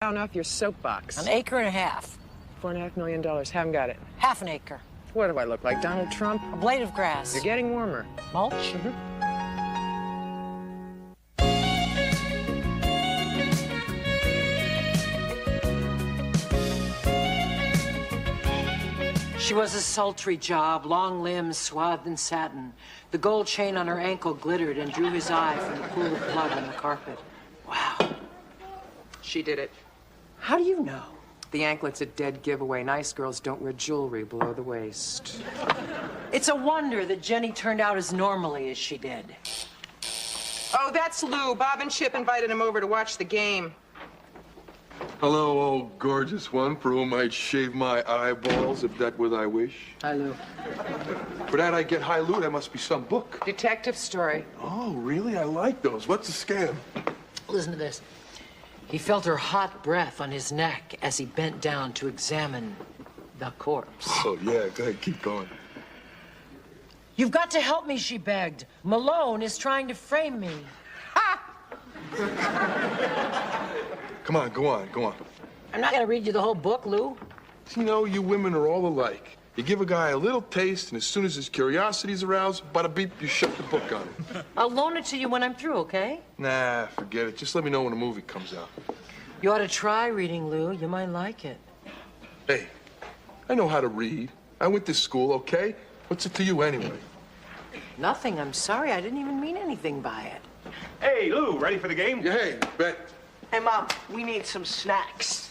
down off your soapbox. An acre and a half. $4.5 million. Haven't got it. Half an acre. What do I look like, Donald Trump? A blade of grass. You're getting warmer. Mulch? She was a sultry job, long limbs swathed in satin. The gold chain on her ankle glittered and drew his eye from the pool of blood on the carpet. Wow. She did it. How do you know? The anklet's a dead giveaway. Nice girls don't wear jewelry below the waist. It's a wonder that Jenny turned out as normally as she did. Oh, that's Lou. Bob and Chip invited him over to watch the game. Hello, oh gorgeous one, for whom I'd shave my eyeballs if that were thy wish. Hi, Lou. For that I get high, Lou. That must be some book. Detective story. Oh, really? I like those. What's the scam? Listen to this. He felt her hot breath on his neck as he bent down to examine the corpse. Oh, yeah. Go ahead. Keep going. You've got to help me, she begged. Malone is trying to frame me. Come on. Go on. Go on. I'm not going to read you the whole book, Lou. You know, you women are all alike. You give a guy a little taste, and as soon as his curiosity's aroused, bada beep, you shut the book on him. I'll loan it to you when I'm through, okay? Nah, forget it. Just let me know when the movie comes out. You ought to try reading, Lou. You might like it. Hey, I know how to read. I went to school, okay? What's it to you anyway? Nothing. I'm sorry. I didn't even mean anything by it. Hey, Lou, ready for the game? Yeah, hey, bet. Hey, Mom, we need some snacks.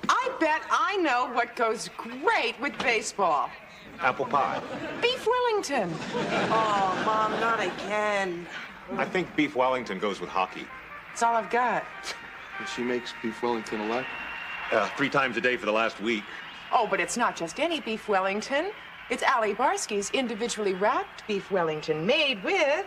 I bet I know what goes great with baseball. Apple pie. Beef Wellington. Oh, Mom, not again. I think beef Wellington goes with hockey. That's all I've got. And she makes beef Wellington a lot? 3 times a day for the last week. Oh, but it's not just any beef Wellington. It's Allie Barsky's individually wrapped beef Wellington made with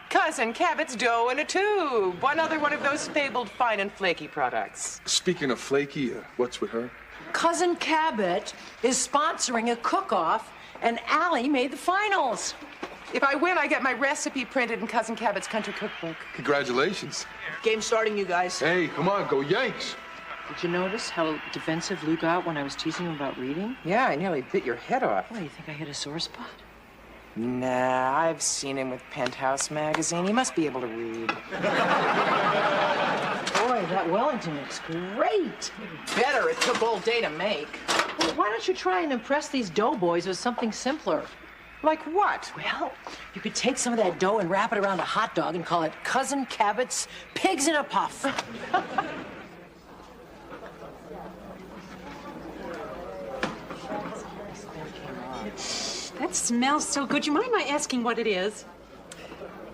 Cousin Cabot's dough in a tube. Another one of those fabled fine and flaky products. Speaking of flaky, what's with her? Cousin Cabot is sponsoring a cook-off, and Allie made the finals. If I win, I get my recipe printed in Cousin Cabot's country cookbook. Congratulations. Game starting, you guys. Hey, come on, go Yanks. Did you notice how defensive Lou got when I was teasing him about reading? Yeah, I nearly bit your head off. What, do you think I hit a sore spot? Nah, I've seen him with Penthouse magazine. He must be able to read. Boy, that Wellington looks great. Better. It took all day to make. Well, why don't you try and impress these doughboys with something simpler? Like what? Well, you could take some of that dough and wrap it around a hot dog and call it Cousin Cabot's Pigs in a Puff. That smells so good. You mind my asking what it is?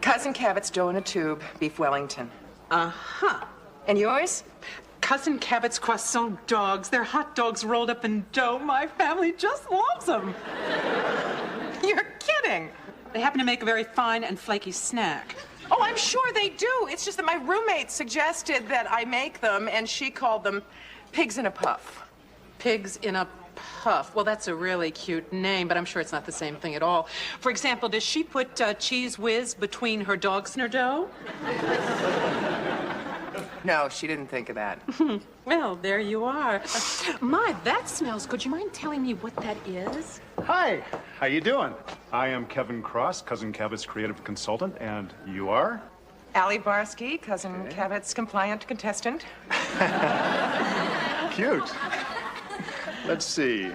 Cousin Cabot's dough in a tube, beef Wellington. Uh-huh. And yours? Cousin Cabot's croissant dogs. They're hot dogs rolled up in dough. My family just loves them. You're kidding. They happen to make a very fine and flaky snack. Oh, I'm sure they do. It's just that my roommate suggested that I make them, and she called them pigs in a puff. Pigs in a puff. Well, that's a really cute name, but I'm sure it's not the same thing at all. For example, does she put Cheese Whiz between her dogs and her dough? No, she didn't think of that. Well, there you are. My, that smells good. You mind telling me what that is? Hi, how you doing? I am Kevin Cross, Cousin Cabot's creative consultant, and you are? Allie Barsky, Cousin Cabot's compliant contestant. Cute. Let's see.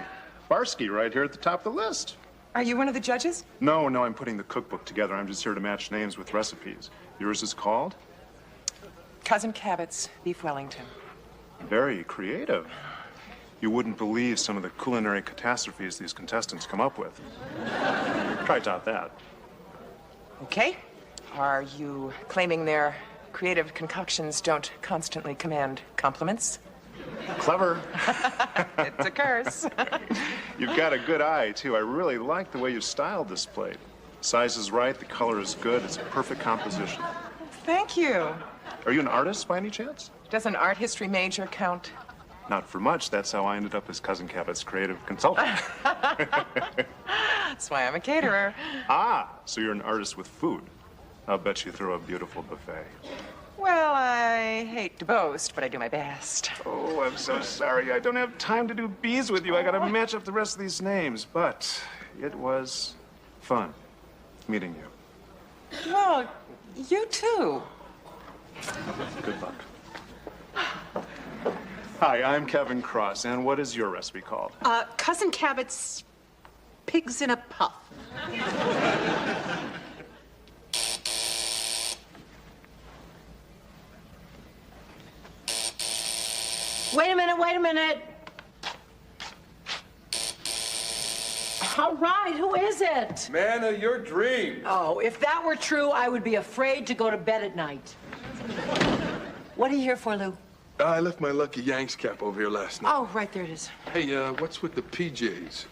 Barsky right here at the top of the list. Are you one of the judges? No, I'm putting the cookbook together. I'm just here to match names with recipes. Yours is called? Cousin Cabot's beef Wellington. Very creative. You wouldn't believe some of the culinary catastrophes these contestants come up with. Try top that. Okay. Are you claiming their creative concoctions don't constantly command compliments? Clever. It's a curse. You've got a good eye, too. I really like the way you styled this plate. Size is right, the color is good, it's a perfect composition. Thank you. Are you an artist by any chance? Does an art history major count? Not for much. That's how I ended up as Cousin Cabot's creative consultant. That's why I'm a caterer. Ah, so you're an artist with food. I'll bet you throw a beautiful buffet. Well, I hate to boast, but I do my best. Oh, I'm so sorry. I don't have time to do bees with you. I gotta match up the rest of these names. But it was fun meeting you. Well, you too. Good luck. Hi, I'm Kevin Cross, and what is your recipe called? Cousin Cabot's pigs in a puff. Wait a minute, wait a minute. All right, who is it? Man of your dreams. Oh, if that were true, I would be afraid to go to bed at night. What are you here for, Lou? I left my lucky Yanks cap over here last night. Oh, right there it is. Hey, what's with the PJs?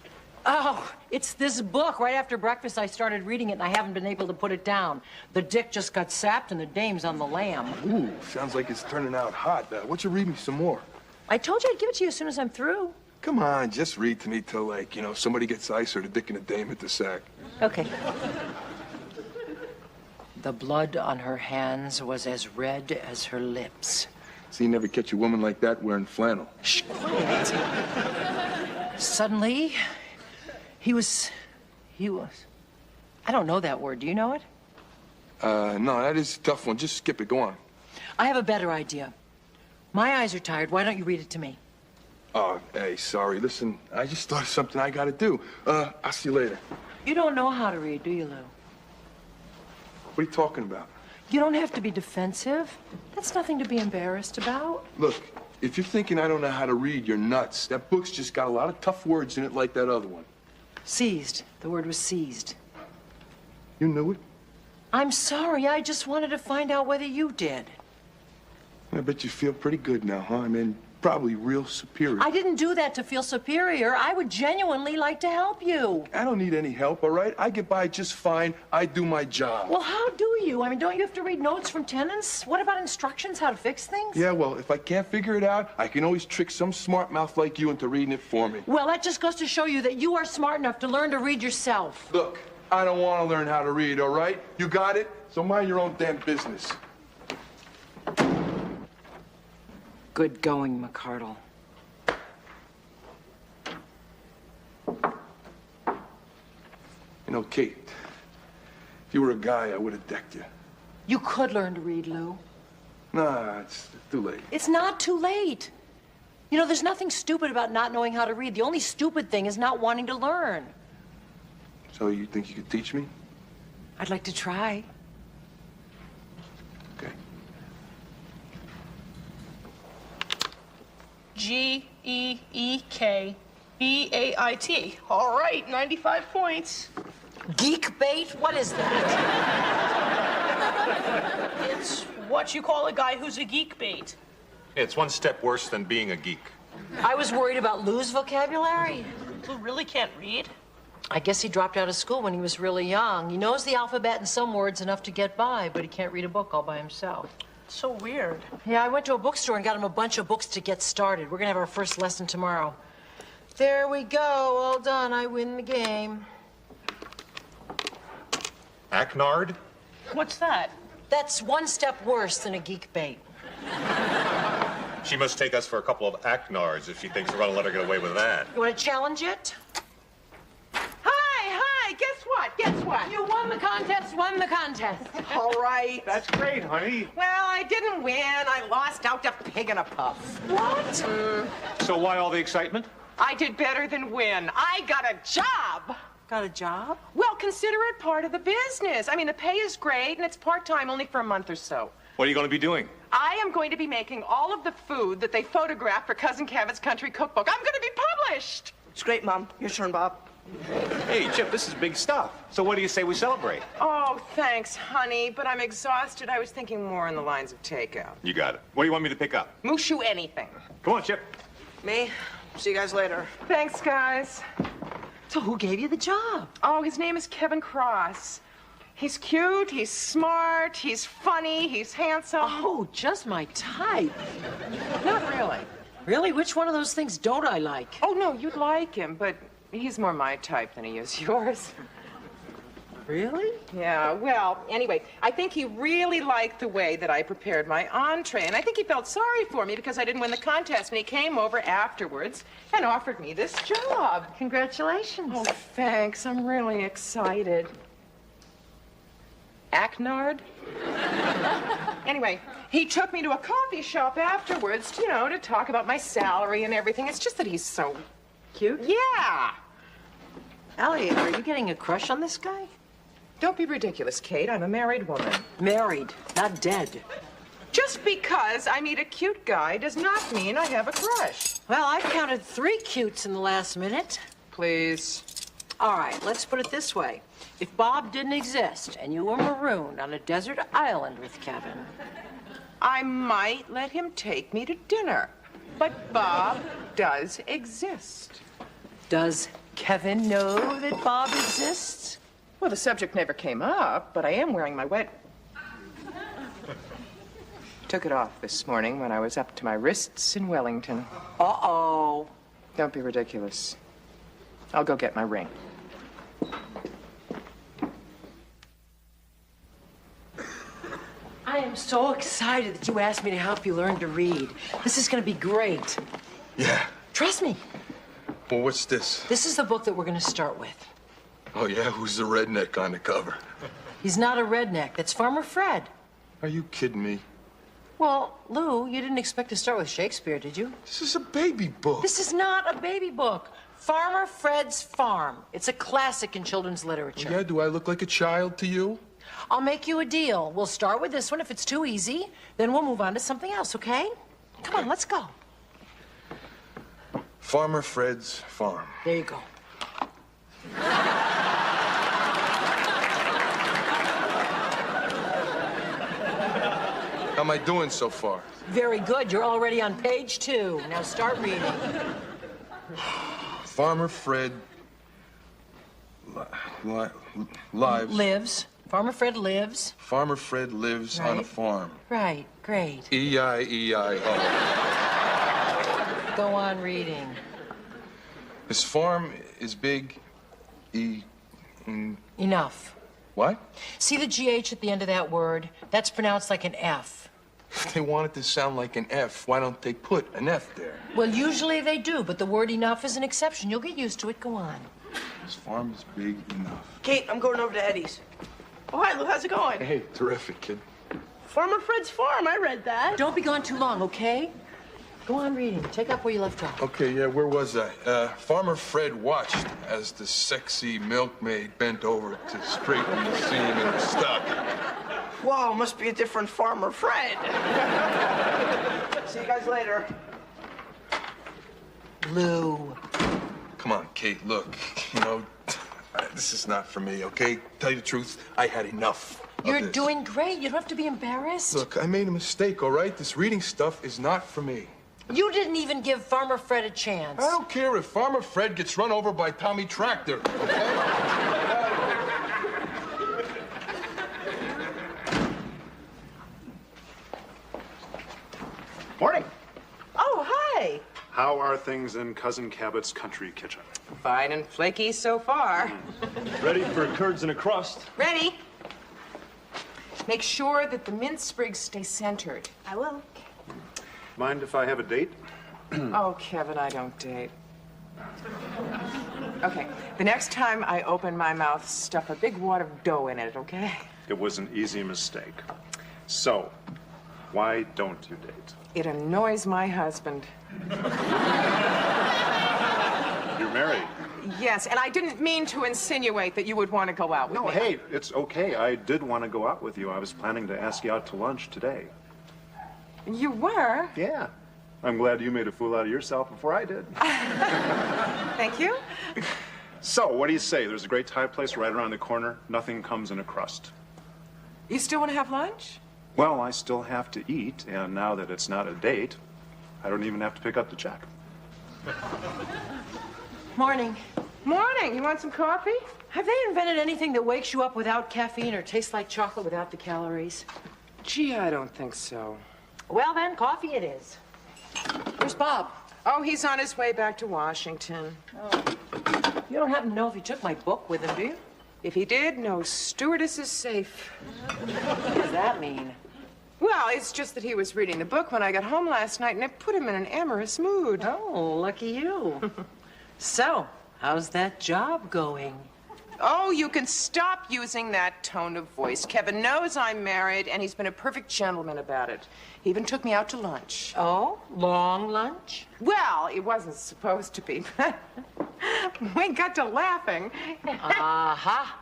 Oh, it's this book. Right after breakfast, I started reading it, and I haven't been able to put it down. The dick just got sapped, and the dame's on the lamb. Ooh, sounds like it's turning out hot. Why don't you read me some more? I told you I'd give it to you as soon as I'm through. Come on, just read to me till, like, somebody gets ice or the dick and a dame hit the sack. Okay. The blood on her hands was as red as her lips. So you never catch a woman like that wearing flannel. Shh, quiet. Suddenly, he was... I don't know that word. Do you know it? No, that is a tough one. Just skip it. Go on. I have a better idea. My eyes are tired. Why don't you read it to me? Oh, hey, sorry. Listen, I just thought of something I gotta do. I'll see you later. You don't know how to read, do you, Lou? What are you talking about? You don't have to be defensive. That's nothing to be embarrassed about. Look, if you're thinking I don't know how to read, you're nuts. That book's just got a lot of tough words in it like that other one. Seized. The word was seized. You knew it? I'm sorry. I just wanted to find out whether you did. I bet you feel pretty good now, huh? I mean, probably real superior. I didn't do that to feel superior. I would genuinely like to help you. I don't need any help, all right? I get by just fine. I do my job. Well, how do you? I mean, don't you have to read notes from tenants? What about instructions how to fix things? Yeah, well, if I can't figure it out, I can always trick some smart mouth like you into reading it for me. Well, that just goes to show you that you are smart enough to learn to read yourself. Look, I don't want to learn how to read, all right? You got it? So mind your own damn business. Good going, McCardle. Kate, if you were a guy, I would have decked you. You could learn to read, Lou. Nah, it's too late. It's not too late. There's nothing stupid about not knowing how to read. The only stupid thing is not wanting to learn. So you think you could teach me? I'd like to try. Okay. Geekbait. All right, 95 points. Geek bait? What is that? It's what you call a guy who's a geek bait. It's one step worse than being a geek. I was worried about Lou's vocabulary. Who really can't read? I guess he dropped out of school when he was really young. He knows the alphabet and some words enough to get by, but he can't read a book all by himself. So weird. Yeah, I went to a bookstore and got him a bunch of books to get started. We're gonna have our first lesson tomorrow. There we go, all done. I win the game. Acknard? What's that? That's one step worse than a geek bait. She must take us for a couple of Acknards if she thinks we're gonna let her get away with that. You want to challenge it? Hi, guess what? You won the contest, won the contest. All right. That's great, honey. Well, I didn't win. I lost out to Pig in a Puff. What? So why all the excitement? I did better than win. I got a job. Got a job? Well, consider it part of the business. I mean, the pay is great, and it's part-time only for a month or so. What are you going to be doing? I am going to be making all of the food that they photographed for Cousin Cabot's Country Cookbook. I'm going to be published. It's great, Mom. Your turn, Bob. Hey, Chip, this is big stuff. So what do you say we celebrate? Oh, thanks, honey, but I'm exhausted. I was thinking more on the lines of takeout. You got it. What do you want me to pick up? Mushu anything. Come on, Chip. Me? See you guys later. Thanks, guys. So who gave you the job? Oh, his name is Kevin Cross. He's cute, he's smart, he's funny, he's handsome. Oh, just my type. Not really. Really? Which one of those things don't I like? Oh, no, you'd like him, but he's more my type than he is yours. Really? Yeah, well, anyway, I think he really liked the way that I prepared my entree, and I think he felt sorry for me because I didn't win the contest, and he came over afterwards and offered me this job. Congratulations. Oh, thanks. I'm really excited. Acknard? Anyway, he took me to a coffee shop afterwards, you know, to talk about my salary and everything. It's just that he's so Cute? Yeah. Allie, are you getting a crush on this guy? Don't be ridiculous, Kate. I'm a married woman. Married, not dead. Just because I meet a cute guy does not mean I have a crush. Well, I've counted 3 cutes in the last minute. Please. All right, let's put it this way. If Bob didn't exist and you were marooned on a desert island with Kevin, I might let him take me to dinner. But Bob does exist. does Kevin know that Bob exists? Well, the subject never came up, but I am wearing my Took it off this morning when I was up to my wrists in Wellington. Uh-oh. Don't be ridiculous. I'll go get my ring. I am so excited that you asked me to help you learn to read. This is going to be great. Yeah. Trust me. Well, what's this? This is the book that we're going to start with. Oh, yeah? Who's the redneck on the cover? He's not a redneck. That's Farmer Fred. Are you kidding me? Well, Lou, you didn't expect to start with Shakespeare, did you? This is a baby book. This is not a baby book. Farmer Fred's Farm. It's a classic in children's literature. Yeah, do I look like a child to you? I'll make you a deal. We'll start with this one. If it's too easy, then we'll move on to something else, okay? Come on, let's go. Farmer Fred's Farm. There you go. How am I doing so far? Very good. You're already on page 2. Now start reading. Farmer Fred lives. Lives. Farmer Fred lives. Farmer Fred lives on a Right. farm. Right. Great. E-I-E-I-O. Go on reading. His farm is big. Enough. What? See the GH at the end of that word? That's pronounced like an F. If they want it to sound like an F, why don't they put an F there? Well, usually they do, but the word enough is an exception. You'll get used to it. Go on. His farm is big enough. Kate, I'm going over to Eddie's. Oh, hi, Lou. How's it going? Hey, terrific, kid. Farmer Fred's Farm. I read that. Don't be gone too long, okay? Go on reading. Take up where you left off. Okay, yeah, where was I? Farmer Fred watched as the sexy milkmaid bent over to straighten the seam in the stock. Wow, must be a different Farmer Fred. See you guys later. Lou. Come on, Kate, look, you know, this is not for me, okay? Tell you the truth, I had enough of You're this. doing great. You don't have to be embarrassed. Look, I made a mistake, all right? This reading stuff is not for me. You didn't even give Farmer Fred a chance. I don't care if Farmer Fred gets run over by Tommy Tractor, okay? Morning. Oh, hi. How are things in Cousin Cabot's country kitchen? Fine and flaky so far. Ready for curds and a crust. Ready? Make sure that the mint sprigs stay centered. I will. Mind if I have a date? Oh, Kevin, I don't date. Okay, the next time I open my mouth, stuff a big wad of dough in it, okay? It was an easy mistake. So, why don't you date? It annoys my husband. You're married. Yes, and I didn't mean to insinuate that you would want to go out with No, me. hey, it's okay. I did want to go out with you. I was planning to ask you out to lunch today. You were? Yeah. I'm glad you made a fool out of yourself before I did. Thank you. So, what do you say? There's a great Thai place right around the corner. Nothing comes in a crust. You still want to have lunch? Well, I still have to eat, and now that it's not a date, I don't even have to pick up the check. Morning. Morning. You want some coffee? Have they invented anything that wakes you up without caffeine or tastes like chocolate without the calories? Gee, I don't think so. Well, then, coffee it is. Where's Bob? Oh, he's on his way back to Washington. You don't happen to know if he took my book with him, do you? If he did, no stewardess is safe. What does that mean? Well, it's just that he was reading the book when I got home last night, and it put him in an amorous mood. Oh, lucky you. So, how's that job going? Oh, you can stop using that tone of voice. Kevin knows I'm married, and he's been a perfect gentleman about it. He even took me out to lunch. Oh, long lunch? Well, it wasn't supposed to be, but we got to laughing. Aha.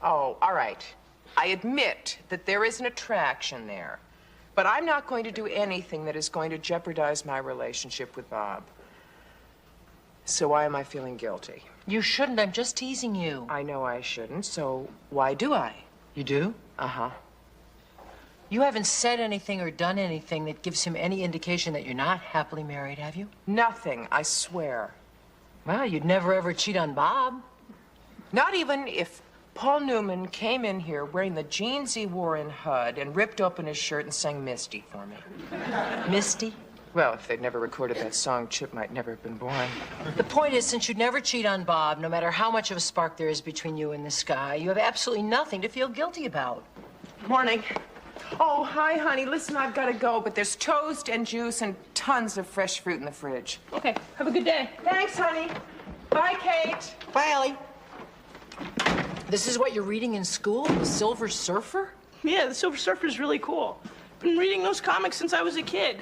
Oh, all right. I admit that there is an attraction there, but I'm not going to do anything that is going to jeopardize my relationship with Bob. So why am I feeling guilty? You shouldn't. I'm just teasing you. I know I shouldn't, so why do I? You do? Uh-huh. You haven't said anything or done anything that gives him any indication that you're not happily married, have you? Nothing, I swear. Well, you'd never ever cheat on Bob. Not even if Paul Newman came in here wearing the jeans he wore in HUD and ripped open his shirt and sang Misty for me. Misty? Well, if they'd never recorded that song, Chip might never have been born. The point is, since you'd never cheat on Bob, no matter how much of a spark there is between you and this guy, you have absolutely nothing to feel guilty about. Morning. Oh, hi, honey. Listen, I've got to go, but there's toast and juice and tons of fresh fruit in the fridge. Okay, have a good day. Thanks, honey. Bye, Kate. Bye, Allie. This is what you're reading in school? The Silver Surfer? Yeah, the Silver Surfer is really cool. Been reading those comics since I was a kid.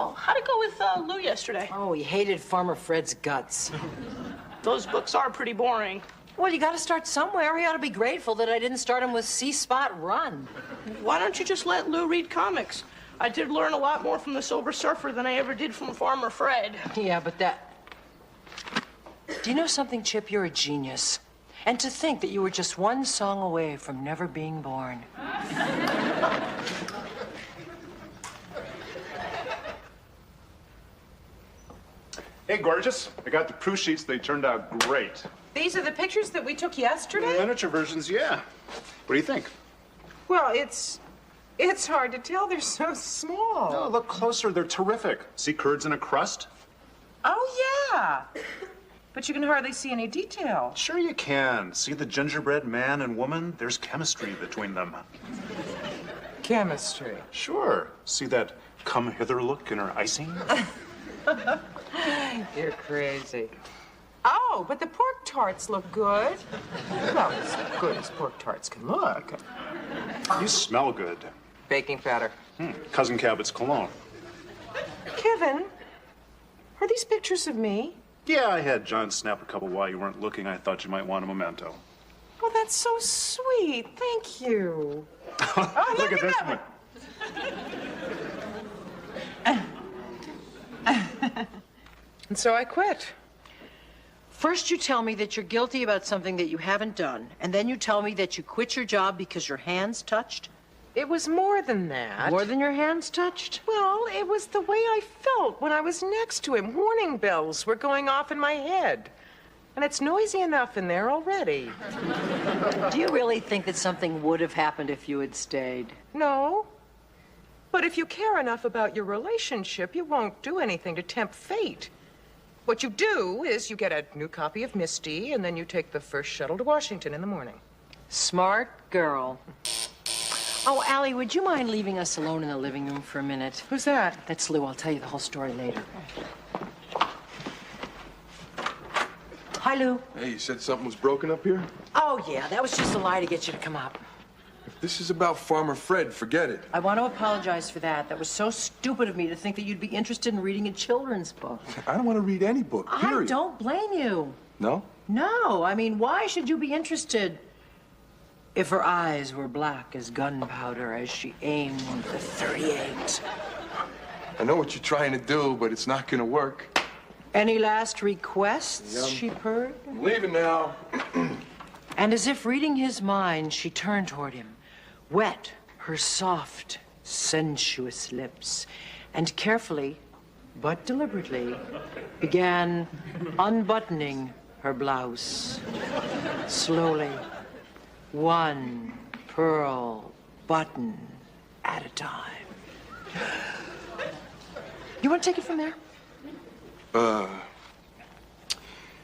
Oh, how'd it go with Lou yesterday? Oh, he hated Farmer Fred's guts. Those books are pretty boring. Well, you gotta start somewhere. He ought to be grateful that I didn't start him with C-Spot Run. Why don't you just let Lou read comics? I did learn a lot more from the Silver Surfer than I ever did from Farmer Fred. Yeah, but that... Do you know something, Chip? You're a genius. And to think that you were just one song away from never being born. Hey, gorgeous. I got the proof sheets. They turned out great. These are the pictures that we took yesterday? Miniature versions, yeah. What do you think? Well, it's hard to tell. They're so small. No, look closer. They're terrific. See curds in a crust? Oh, yeah. But you can hardly see any detail. Sure you can. See the gingerbread man and woman? There's chemistry between them. Chemistry. Sure. See that come hither look in her icing? You're crazy. Oh, but the pork tarts look good. Well, as good as pork tarts can look. You smell good. Baking powder. Cousin Cabot's cologne. Kevin, are these pictures of me? Yeah, I had John snap a couple while you weren't looking. I thought you might want a memento. Oh, that's so sweet. Thank you. Oh, Look at this that one. And so I quit. First you tell me that you're guilty about something that you haven't done, and then you tell me that you quit your job because your hands touched? It was more than that. More than your hands touched? Well, it was the way I felt when I was next to him. Warning bells were going off in my head. And it's noisy enough in there already. Do you really think that something would have happened if you had stayed? No. But if you care enough about your relationship, you won't do anything to tempt fate. What you do is you get a new copy of Misty, and then you take the first shuttle to Washington in the morning. Smart girl. Oh, Allie, would you mind leaving us alone in the living room for a minute? Who's that? That's Lou. I'll tell you the whole story later. Hi, Lou. Hey, you said something was broken up here? Oh, yeah, that was just a lie to get you to come up. If this is about Farmer Fred, forget it. I want to apologize for that. That was so stupid of me to think that you'd be interested in reading a children's book. I don't want to read any book, period. I don't blame you. No? No, I mean, why should you be interested if her eyes were black as gunpowder as she aimed the .38? I know what you're trying to do, but it's not going to work. Any last requests, she purred? I'm leaving now. And as if reading his mind, she turned toward him, wet her soft, sensuous lips, and carefully, but deliberately, began unbuttoning her blouse. Slowly, one pearl button at a time. You want to take it from there?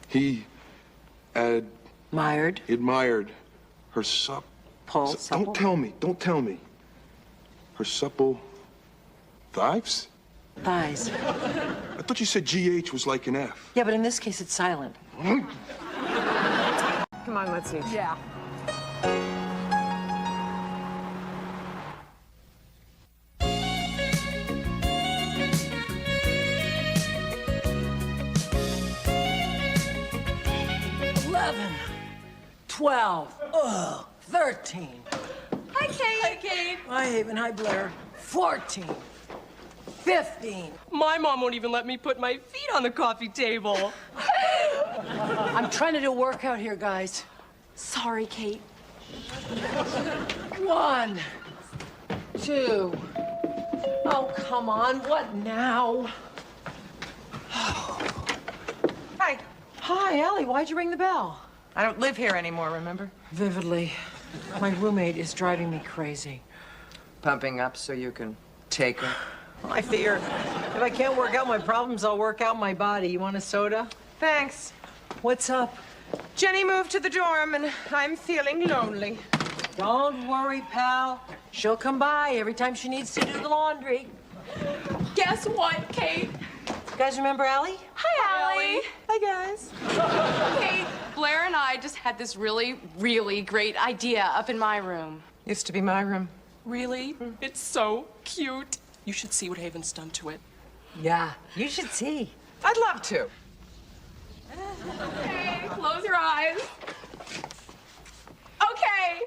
He had Mired. Admired her Supple. Don't tell me. Her supple thighs? Thighs. I thought you said GH was like an F. Yeah, but in this case, it's silent. Come on, let's eat. Yeah. $11, $12, 13. Hi, Kate. Hi, Kate. Hi, Haven. Hi, Blair. 14, 15. My mom won't even let me put my feet on the coffee table. I'm trying to do a workout here, guys. Sorry, Kate. 1, 2. Oh, come on. What now? Hi. Hi, Allie. Why'd you ring the bell? I don't live here anymore, remember? Vividly. My roommate is driving me crazy. Pumping up so you can take her. I figure if I can't work out my problems, I'll work out my body. You want a soda? Thanks. What's up? Jenny moved to the dorm, and I'm feeling lonely. Don't worry, pal. She'll come by every time she needs to do the laundry. Guess what, Kate? You guys remember Allie? Hi, Allie. Hi, guys. Kate, Blair and I just had this really, really great idea up in my room. Used to be my room. Really? It's so cute. You should see what Haven's done to it. Yeah, you should see. I'd love to. Okay, close your eyes. Okay.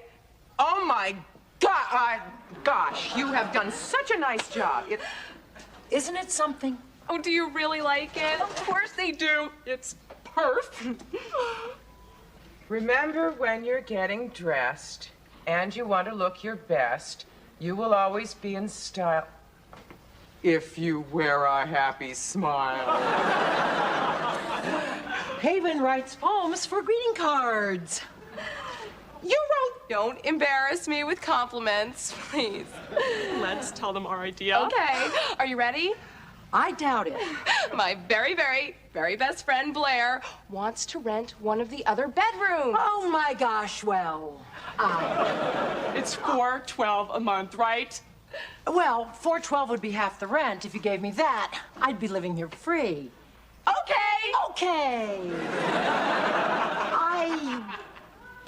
Oh, my God. Gosh, you have done such a nice job. Isn't it something? Oh, do you really like it? Of course they do. It's perfect. Remember, when you're getting dressed and you want to look your best, you will always be in style if you wear a happy smile. Haven writes poems for greeting cards. You wrote. Don't embarrass me with compliments, please. Let's tell them our idea. Okay. Are you ready? I doubt it. My very, very, very best friend Blair wants to rent one of the other bedrooms. Oh my gosh, well, It's $4.12 a month, right? well, $4.12 would be half the rent. If you gave me that, I'd be living here free. Okay. Okay.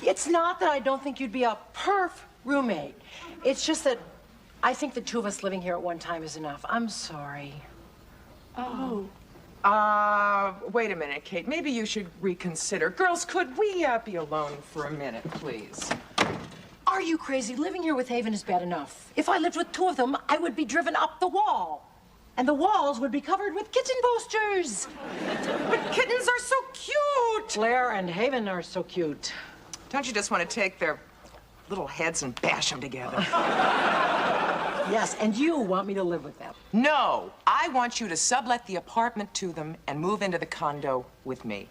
It's not that I don't think you'd be a perf roommate. It's just that I think the two of us living here at one time is enough. I'm sorry. Oh. Wait a minute, Kate. Maybe you should reconsider. Girls, could we be alone for a minute, please? Are you crazy? Living here with Haven is bad enough. If I lived with two of them, I would be driven up the wall. And the walls would be covered with kitten posters. But kittens are so cute. Blair and Haven are so cute. Don't you just want to take their little heads and bash them together? Yes, and you want me to live with them. No, I want you to sublet the apartment to them and move into the condo with me.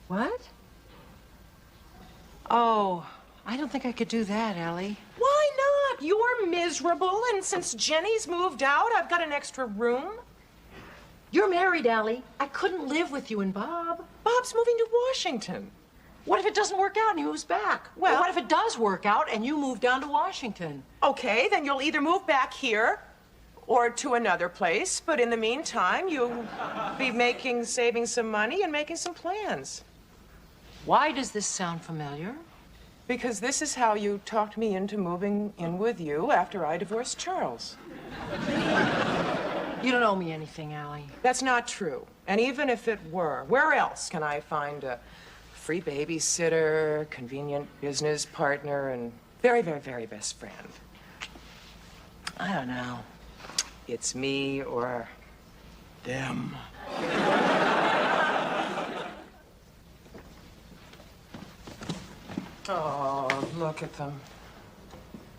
What? Oh, I don't think I could do that, Allie. Why not? You're miserable, and since Jenny's moved out, I've got an extra room. You're married, Allie. I couldn't live with you and Bob. Bob's moving to Washington. What if it doesn't work out and he moves back? Well- Or what if it does work out and you move down to Washington? Okay, then you'll either move back here or to another place, but in the meantime, you'll be saving some money and making some plans. Why does this sound familiar? Because this is how you talked me into moving in with you after I divorced Charles. You don't owe me anything, Allie. That's not true. And even if it were, where else can I find a free babysitter, convenient business partner, and very, very, very best friend? I don't know. It's me or them. Oh, look at them.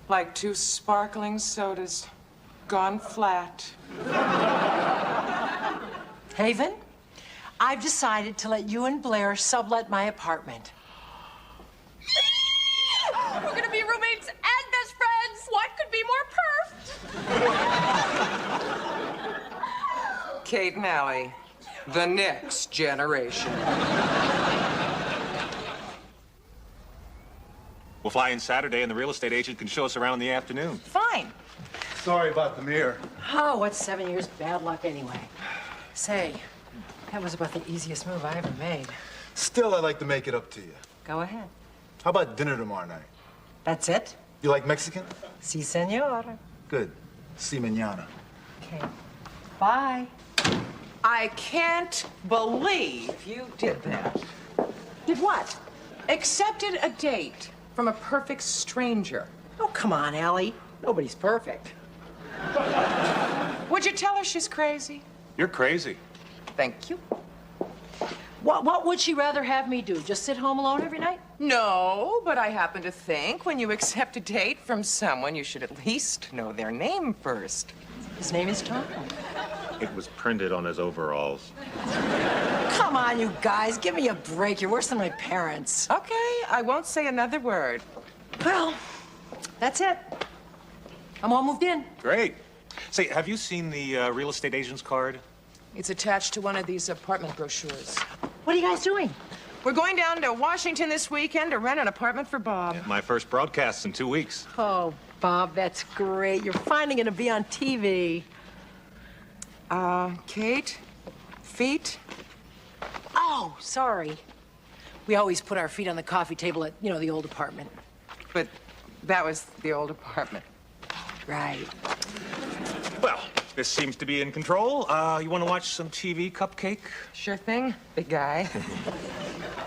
Like two sparkling sodas, gone flat. Haven, I've decided to let you and Blair sublet my apartment. We're gonna be roommates and best friends. What could be more perfect? Kate and Allie, the next generation. We'll fly in Saturday, and the real estate agent can show us around in the afternoon. Fine. Sorry about the mirror. Oh, what's 7 years bad luck anyway? Say, that was about the easiest move I ever made. Still, I'd like to make it up to you. Go ahead. How about dinner tomorrow night? That's it? You like Mexican? Si, senor. Good. Si mañana. Okay. Bye. I can't believe you did that. Did what? Accepted a date from a perfect stranger. Oh, come on, Allie. Nobody's perfect. Would you tell her she's crazy? You're crazy. Thank you. What would she rather have me do? Just sit home alone every night? No, but I happen to think when you accept a date from someone, you should at least know their name first. His name is Tom. It was printed on his overalls. Come on, you guys. Give me a break. You're worse than my parents. Okay, I won't say another word. Well, that's it. I'm all moved in. Great. Say, have you seen the real estate agent's card? It's attached to one of these apartment brochures. What are you guys doing? We're going down to Washington this weekend to rent an apartment for Bob. My first broadcast in 2 weeks. Oh, Bob, that's great. You're finally going to be on TV. Kate? Feet? Oh, sorry. We always put our feet on the coffee table at, the old apartment. But that was the old apartment. Right. Well, this seems to be in control. You want to watch some TV, Cupcake? Sure thing, big guy.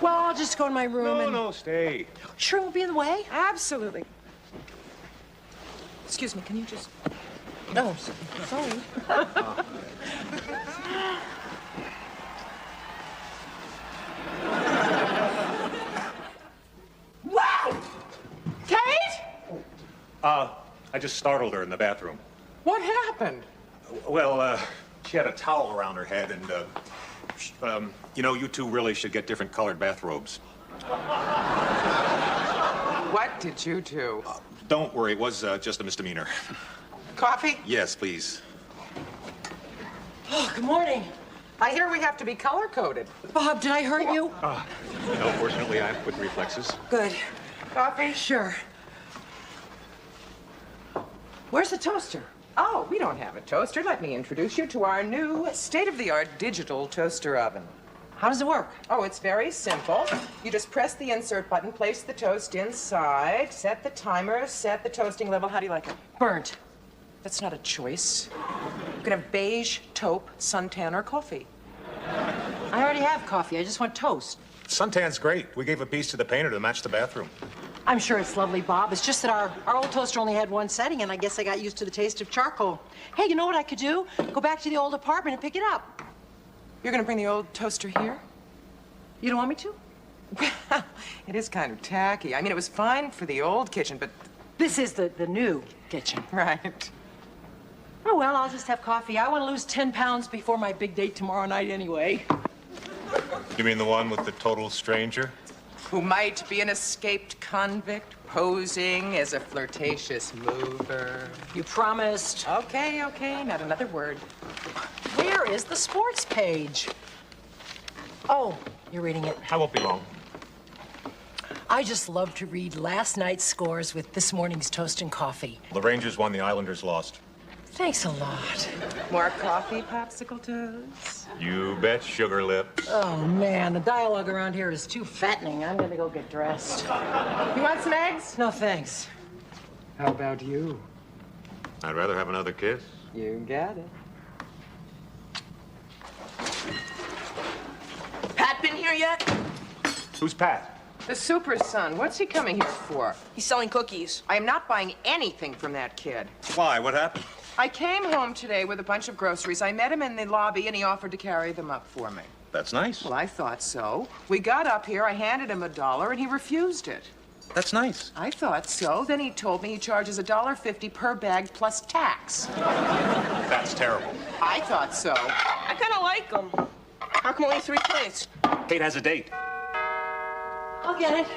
Well, I'll just go in my room No, stay. Sure won't be in the way? Absolutely. Excuse me, can you just... No, sorry. Wow! Kate? I just startled her in the bathroom. What happened? Well, she had a towel around her head, and, you two really should get different colored bathrobes. What did you do? Don't worry, it was just a misdemeanor. Coffee? Yes, please. Oh, good morning. I hear we have to be color-coded. Bob, did I hurt you? No, fortunately, I have quick reflexes. Good. Coffee? Sure. Where's the toaster? Oh, we don't have a toaster. Let me introduce you to our new state-of-the-art digital toaster oven. How does it work? Oh, it's very simple. You just press the insert button, place the toast inside, set the timer, set the toasting level. How do you like it? Burnt. That's not a choice. You can have beige, taupe, suntan, or coffee. I already have coffee. I just want toast. Suntan's great. We gave a piece to the painter to match the bathroom. I'm sure it's lovely, Bob. It's just that our old toaster only had one setting, and I guess I got used to the taste of charcoal. Hey, you know what I could do? Go back to the old apartment and pick it up. You're gonna bring the old toaster here? You don't want me to? Well, it is kind of tacky. I mean, it was fine for the old kitchen, but... This is the new kitchen. Right. Oh, well, I'll just have coffee. I want to lose 10 pounds before my big date tomorrow night anyway. You mean the one with the total stranger? Who might be an escaped convict posing as a flirtatious mover. You promised. Okay, not another word. Where is the sports page? Oh, you're reading it. I won't be long. I just love to read last night's scores with this morning's toast and coffee. The Rangers won, the Islanders lost. Thanks a lot. More coffee, popsicle toes? You bet, sugar lips. Oh, man, the dialogue around here is too fattening. I'm gonna go get dressed. You want some eggs? No, thanks. How about you? I'd rather have another kiss. You got it. Pat been here yet? Who's Pat? The super son. What's he coming here for? He's selling cookies. I am not buying anything from that kid. Why? What happened? I came home today with a bunch of groceries. I met him in the lobby, and he offered to carry them up for me. That's nice. Well, I thought so. We got up here, I handed him $1, and he refused it. That's nice. I thought so. Then he told me he charges $1.50 per bag plus tax. That's terrible. I thought so. I kind of like him. How come only 3 plates? Kate has a date. I'll get it.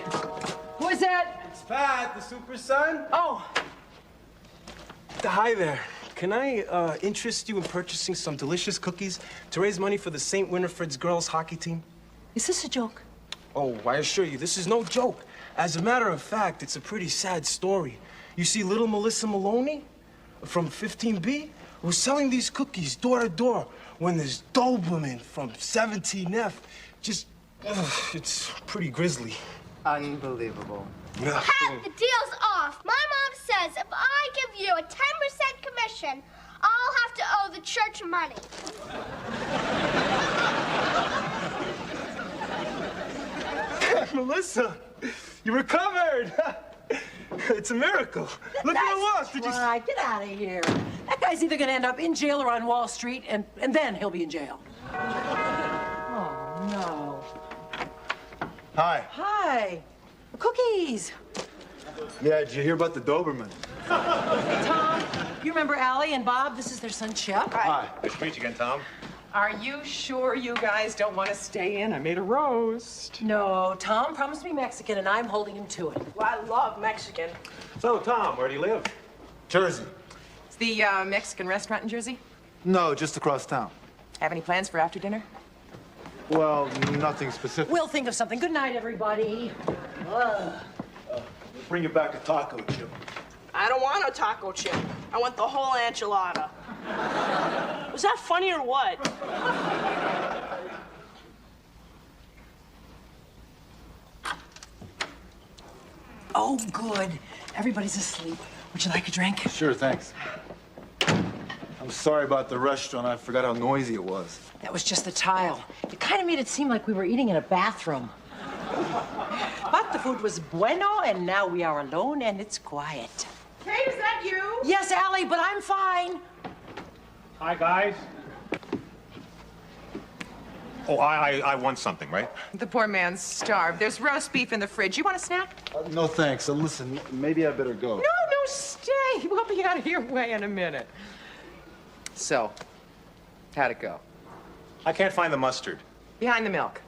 Who is that? It's Pat, the super son. Oh, Hi there. Can I interest you in purchasing some delicious cookies to raise money for the St. Winifred's girls hockey team? is this a joke? Oh, I assure you, this is no joke. As a matter of fact, it's a pretty sad story. You see, little Melissa Maloney from 15B was selling these cookies door to door when this Doberman from 17F just, it's pretty grisly. Unbelievable. Yeah. Ha! The deal's off. My mom says if I give you a 10% commission, I'll have to owe the church money. Melissa, you recovered. It's a miracle. Look at the loss. Did you? All right, get out of here. That guy's either going to end up in jail or on Wall Street, and then he'll be in jail. Oh, no. Hi. Hi. Cookies. Yeah, did you hear about the Doberman? Hey, Tom, you remember Allie and Bob? This is their son, Chip. Hi. Nice to meet you again, Tom. Are you sure you guys don't want to stay in? I made a roast. No, Tom promised me Mexican, and I'm holding him to it. Well, I love Mexican. So, Tom, where do you live? Jersey. It's the Mexican restaurant in Jersey. No, just across town. Have any plans for after dinner? Well, nothing specific. We'll think of something. Good night, everybody. Bring you back a taco chip. I don't want a taco chip. I want the whole enchilada. Was that funny or what? Oh, good. Everybody's asleep. Would you like a drink? Sure, thanks. I'm sorry about the restaurant. I forgot how noisy it was. That was just the tile. It kind of made it seem like we were eating in a bathroom. But the food was bueno, and now we are alone, and it's quiet. Kate, is that you? Yes, Allie, but I'm fine. Hi, guys. Oh, I want something, right? The poor man's starved. There's roast beef in the fridge. You want a snack? No, thanks. Listen, maybe I better go. No, stay. We'll be out of your way in a minute. So, how'd it go? I can't find the mustard. Behind the milk.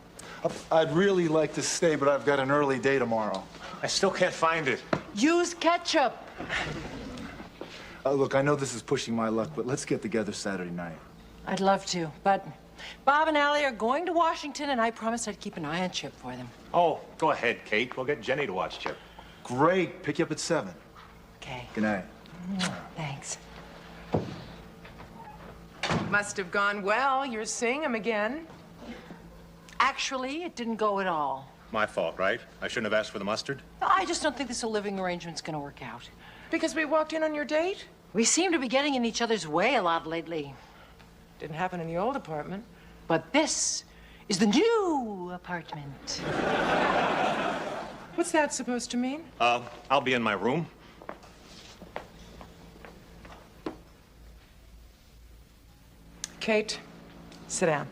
I'd really like to stay, but I've got an early day tomorrow. I still can't find it. Use ketchup. Look, I know this is pushing my luck, but let's get together Saturday night. I'd love to, but Bob and Allie are going to Washington, and I promised I'd keep an eye on Chip for them. Oh, go ahead, Kate. We'll get Jenny to watch Chip. Great. Pick you up at 7. Okay. Good night. Thanks. Must have gone well. You're seeing him again. Actually, it didn't go at all. My fault, right? I shouldn't have asked for the mustard. I just don't think this living arrangement's gonna work out. Because we walked in on your date? We seem to be getting in each other's way a lot lately. Didn't happen in the old apartment. But this is the new apartment. What's that supposed to mean? I'll be in my room. Kate, sit down.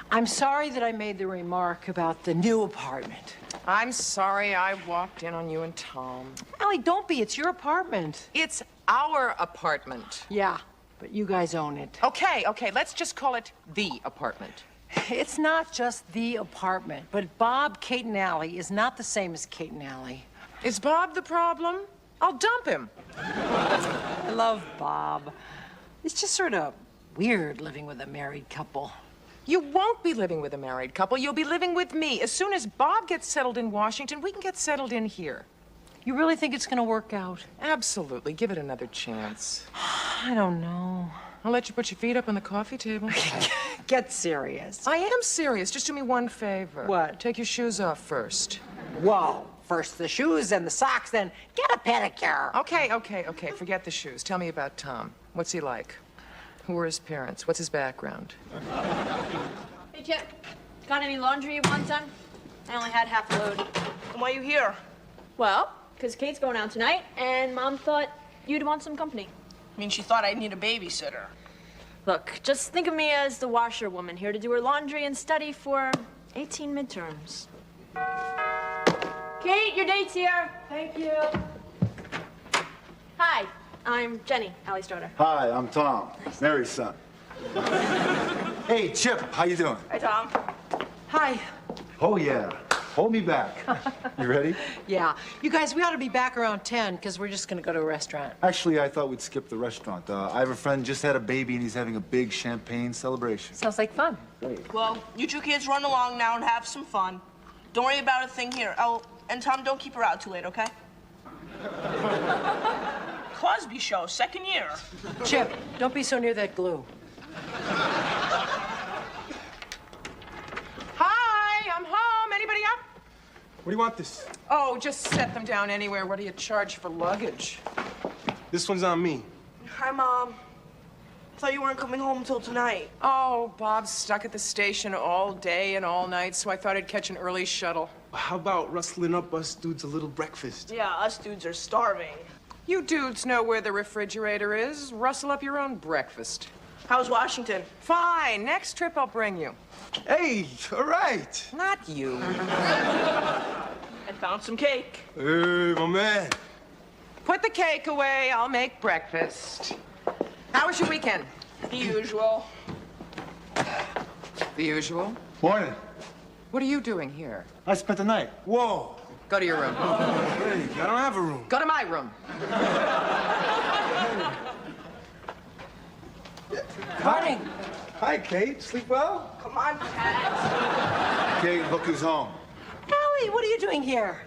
I'm sorry that I made the remark about the new apartment. I'm sorry I walked in on you and Tom. Allie, don't be. It's your apartment. It's our apartment. Yeah, but you guys own it. Okay, let's just call it the apartment. It's not just the apartment, but Bob, Kate, and Allie is not the same as Kate and Allie. Is Bob the problem? I'll dump him. I love Bob. It's just sort of weird living with a married couple. You won't be living with a married couple. You'll be living with me. As soon as Bob gets settled in Washington, we can get settled in here. You really think it's gonna work out? Absolutely. Give it another chance. I don't know. I'll let you put your feet up on the coffee table. Get serious. I am serious. Just do me one favor. What? Take your shoes off first. Whoa. First the shoes and the socks, then get a pedicure. Okay. Forget the shoes. Tell me about Tom. What's he like? Who are his parents? What's his background? Hey, Chip. Got any laundry you want done? I only had half a load. Why are you here? Well, because Kate's going out tonight, and Mom thought you'd want some company. I mean, she thought I'd need a babysitter. Look, just think of me as the washerwoman here to do her laundry and study for 18 midterms. Kate, your date's here. Thank you. Hi, I'm Jenny, Allie's daughter. Hi, I'm Tom, Mary's son. Hey, Chip, how you doing? Hi, Tom. Hi. Oh, yeah. Hold me back. You ready? Yeah. You guys, we ought to be back around 10 because we're just going to go to a restaurant. Actually, I thought we'd skip the restaurant. I have a friend just had a baby and he's having a big champagne celebration. Sounds like fun. Great. Well, you two kids run along now and have some fun. Don't worry about a thing here. Oh, And Tom, don't keep her out too late, okay? Cosby Show, second year. Chip, don't be so near that glue. Hi, I'm home. Anybody up? What do you want this? Oh, just set them down anywhere. What do you charge for luggage? This one's on me. Hi, Mom. Thought you weren't coming home until tonight. Oh, Bob's stuck at the station all day and all night, so I thought I'd catch an early shuttle. How about rustling up us dudes a little breakfast? Yeah, us dudes are starving. You dudes know where the refrigerator is. Rustle up your own breakfast. How's Washington? Fine. Next trip, I'll bring you. Hey, all right. Not you. I found some cake. Hey, my man. Put the cake away. I'll make breakfast. How was your weekend? The usual. The usual? Morning. What are you doing here? I spent the night. Whoa. Go to your room. Hey, I don't have a room. Go to my room. Morning. Hi, Kate. Sleep well? Come on, Pat. Kate, look who's home. Allie, what are you doing here?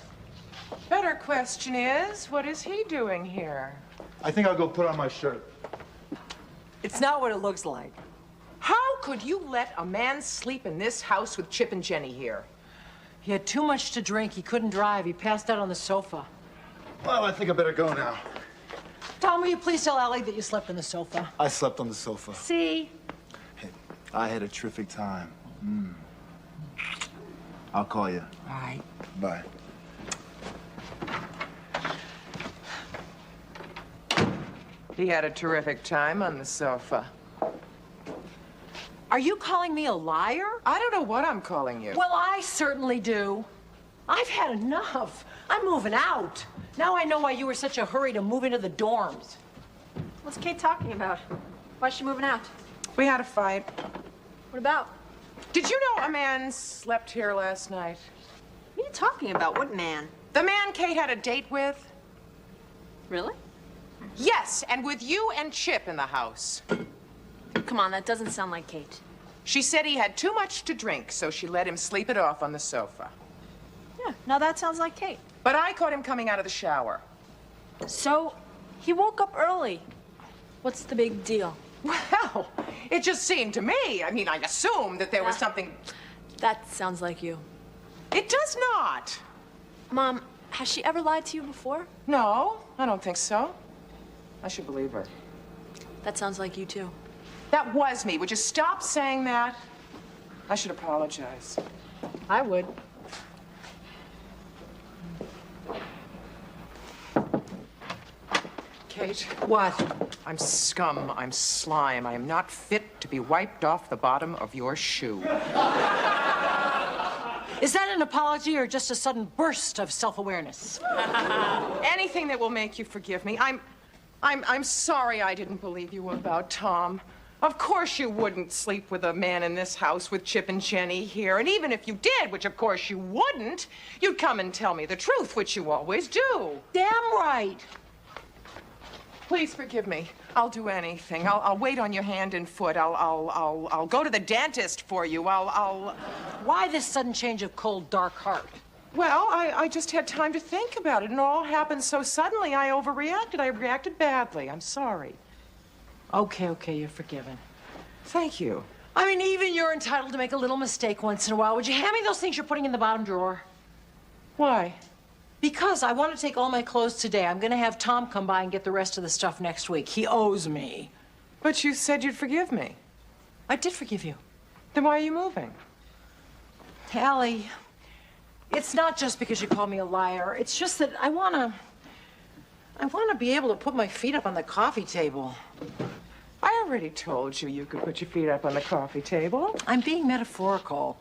Better question is, what is he doing here? I think I'll go put on my shirt. It's not what it looks like. How could you let a man sleep in this house with Chip and Jenny here? He had too much to drink. He couldn't drive. He passed out on the sofa. Well, I think I better go now. Tom, will you please tell Allie that you slept on the sofa? I slept on the sofa. See? Hey, I had a terrific time. I'll call you. All right. Bye. He had a terrific time on the sofa. Are you calling me a liar? I don't know what I'm calling you. Well, I certainly do. I've had enough. I'm moving out. Now I know why you were such a hurry to move into the dorms. What's Kate talking about? Why's she moving out? We had a fight. What about? Did you know a man slept here last night? What are you talking about? What man? The man Kate had a date with? Really? Yes, and with you and Chip in the house. Come on, that doesn't sound like Kate. She said he had too much to drink, so she let him sleep it off on the sofa. Yeah, now that sounds like Kate. But I caught him coming out of the shower. So, he woke up early. What's the big deal? Well, it just seemed to me. I mean, I assumed that there was something. That sounds like you. It does not. Mom, has she ever lied to you before? No, I don't think so. I should believe her. That sounds like you, too. That was me. Would you stop saying that? I should apologize. I would. Kate. What? I'm scum. I'm slime. I am not fit to be wiped off the bottom of your shoe. Is that an apology or just a sudden burst of self-awareness? Anything that will make you forgive me. I'm sorry I didn't believe you about Tom. Of course you wouldn't sleep with a man in this house with Chip and Jenny here. And even if you did, which of course you wouldn't, you'd come and tell me the truth, which you always do. Damn right. Please forgive me. I'll do anything. I'll wait on your hand and foot. I'll go to the dentist for you. Why this sudden change of cold, dark heart? Well, I just had time to think about it, and it all happened so suddenly I overreacted. I reacted badly. I'm sorry. Okay, you're forgiven. Thank you. I mean, even you're entitled to make a little mistake once in a while. Would you hand me those things you're putting in the bottom drawer? Why? Because I want to take all my clothes today. I'm going to have Tom come by and get the rest of the stuff next week. He owes me. But you said you'd forgive me. I did forgive you. Then why are you moving? Allie, it's not just because you called me a liar. It's just that I want to be able to put my feet up on the coffee table. I already told you you could put your feet up on the coffee table. I'm being metaphorical.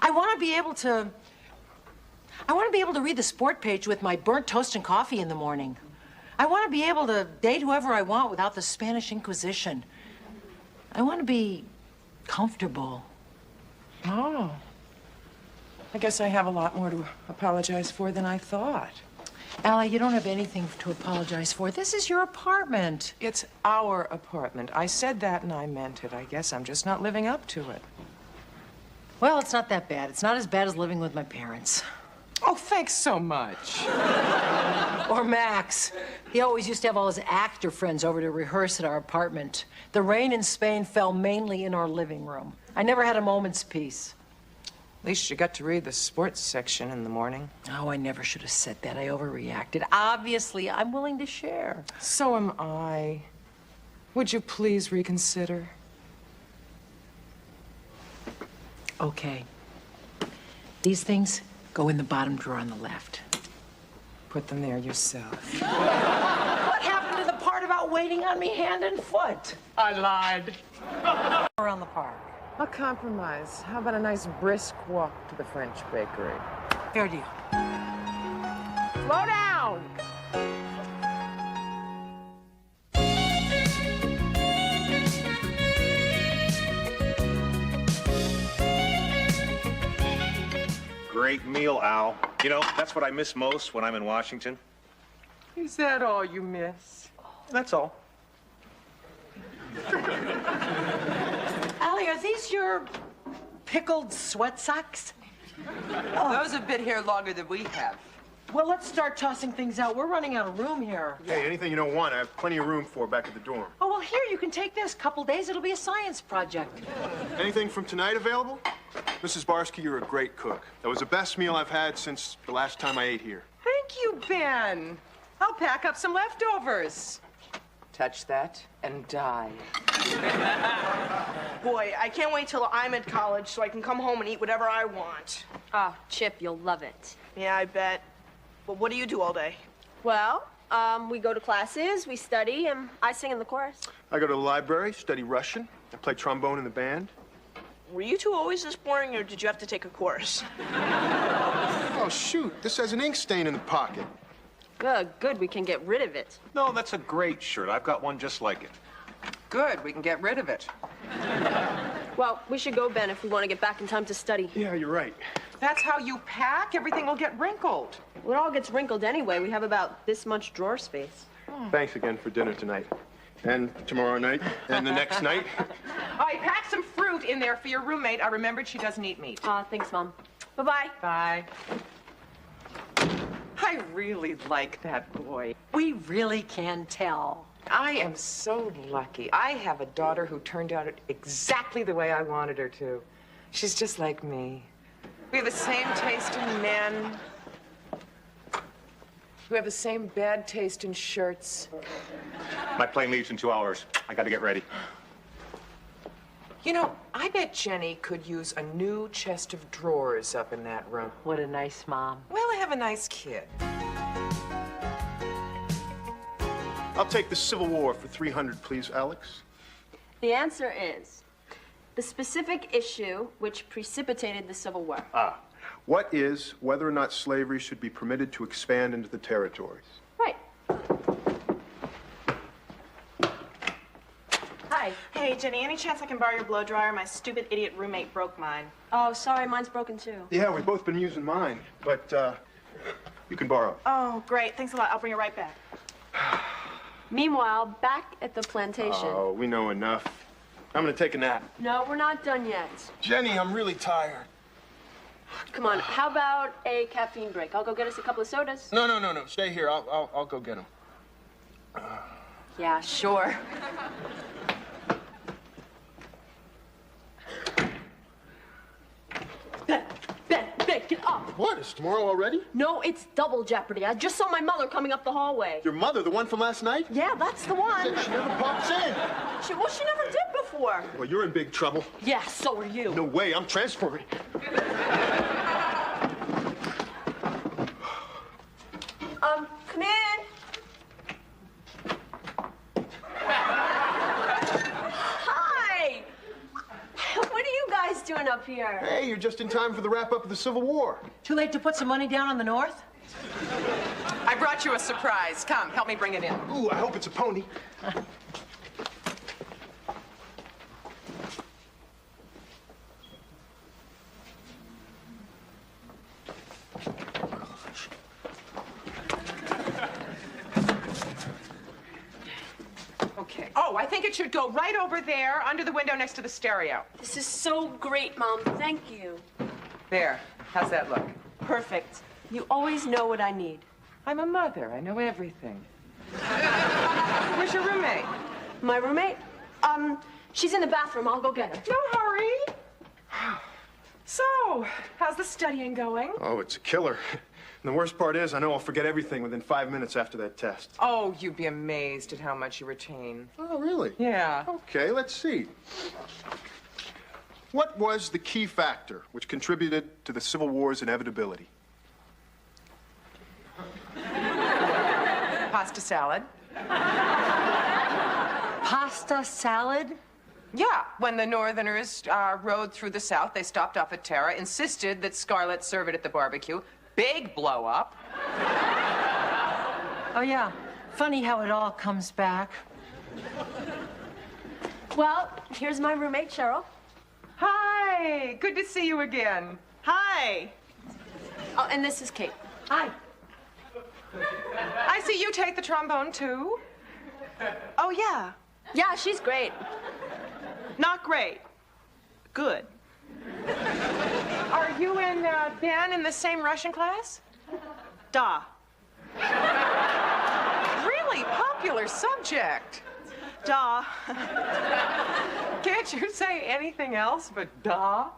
I want to be able to read the sport page with my burnt toast and coffee in the morning. I want to be able to date whoever I want without the Spanish Inquisition. I want to be comfortable. Oh. I guess I have a lot more to apologize for than I thought. Allie, you don't have anything to apologize for. This is your apartment. It's our apartment. I said that and I meant it. I guess I'm just not living up to it. Well, it's not that bad. It's not as bad as living with my parents. Oh, thanks so much. Or Max. He always used to have all his actor friends over to rehearse at our apartment. The rain in Spain fell mainly in our living room. I never had a moment's peace. At least you got to read the sports section in the morning. Oh, I never should have said that. I overreacted. Obviously, I'm willing to share. So am I. Would you please reconsider? Okay. These things go in the bottom drawer on the left. Put them there yourself. What happened to the part about waiting on me hand and foot? I lied. Around the park. A compromise. How about a nice brisk walk to the French bakery? Fair deal. Slow down! Great meal, Al. You know, that's what I miss most when I'm in Washington. Is that all you miss? That's all. Allie, are these your pickled sweat socks? Those have been here longer than we have. Well, let's start tossing things out. We're running out of room here. Hey, anything you don't want, I have plenty of room for back at the dorm. Oh, well, here, you can take this. Couple days, it'll be a science project. Anything from tonight available? Mrs. Barsky, you're a great cook. That was the best meal I've had since the last time I ate here. Thank you, Ben. I'll pack up some leftovers. Touch that and die. Boy, I can't wait till I'm at college so I can come home and eat whatever I want. Oh, Chip, you'll love it. Yeah, I bet. But what do you do all day? Well, we go to classes, we study, and I sing in the chorus. I go to the library, study Russian. I play trombone in the band. Were you two always this boring, or did you have to take a course? Oh, shoot. This has an ink stain in the pocket. Good, we can get rid of it. No, that's a great shirt. I've got one just like it. Good, we can get rid of it. Well, we should go, Ben, if we want to get back in time to study. Yeah, you're right. That's how you pack? Everything will get wrinkled. Well, it all gets wrinkled anyway. We have about this much drawer space. Thanks again for dinner tonight. And tomorrow night, and the next night. I packed some fruit in there for your roommate. I remembered she doesn't eat meat. Thanks, Mom. Bye-bye. Bye. I really like that boy. We really can tell. I am so lucky. I have a daughter who turned out exactly the way I wanted her to. She's just like me. We have the same taste in men. We have the same bad taste in shirts. My plane leaves in 2 hours. I got to get ready. You know, I bet Jenny could use a new chest of drawers up in that room. What a nice mom. Well, I have a nice kid. I'll take the Civil War for 300, please, Alex. The answer is the specific issue which precipitated the Civil War. What is whether or not slavery should be permitted to expand into the territories? Right. Hi. Hey, Jenny, any chance I can borrow your blow dryer? My stupid idiot roommate broke mine. Oh, sorry, mine's broken too. Yeah, we've both been using mine, but you can borrow. Oh, great. Thanks a lot. I'll bring it right back. Meanwhile, back at the plantation. Oh, we know enough. I'm gonna take a nap. No, we're not done yet. Jenny, I'm really tired. Come on, how about a caffeine break? I'll go get us a couple of sodas. No. Stay here. I'll go get them. Yeah, sure. Ben, get up. What, is tomorrow already? No, it's double jeopardy. I just saw my mother coming up the hallway. Your mother, the one from last night? Yeah, that's the one. She never pops in. She never did before. Well, you're in big trouble. Yeah, so are you. No way, I'm transferring. Come in. Hi. What are you guys doing up here? Hey, you're just in time for the wrap-up of the Civil War. Too late to put some money down on the North? I brought you a surprise. Come, help me bring it in. Ooh, I hope it's a pony. Okay. Oh, I think it should go right over there, under the window next to the stereo. This is so great, Mom. Thank you. There. How's that look? Perfect. You always know what I need. I'm a mother. I know everything. Where's your roommate? My roommate? She's in the bathroom. I'll go get her. No hurry. So, how's the studying going? Oh, it's a killer. And the worst part is, I know I'll forget everything within 5 minutes after that test. Oh, you'd be amazed at how much you retain. Oh, really? Yeah. Okay, let's see. What was the key factor which contributed to the Civil War's inevitability? Pasta salad. Pasta salad? Yeah, when the Northerners rode through the South, they stopped off at Tara, insisted that Scarlett serve it at the barbecue. Big blow up. Oh, yeah. Funny how it all comes back. Well, here's my roommate, Cheryl. Hi, good to see you again. Hi. Oh, and this is Kate. Hi. I see you take the trombone, too. Oh, yeah. Yeah, she's great. Not great. Good. Are you and Ben in the same Russian class? Da. Really popular subject. Da. Can't you say anything else but da?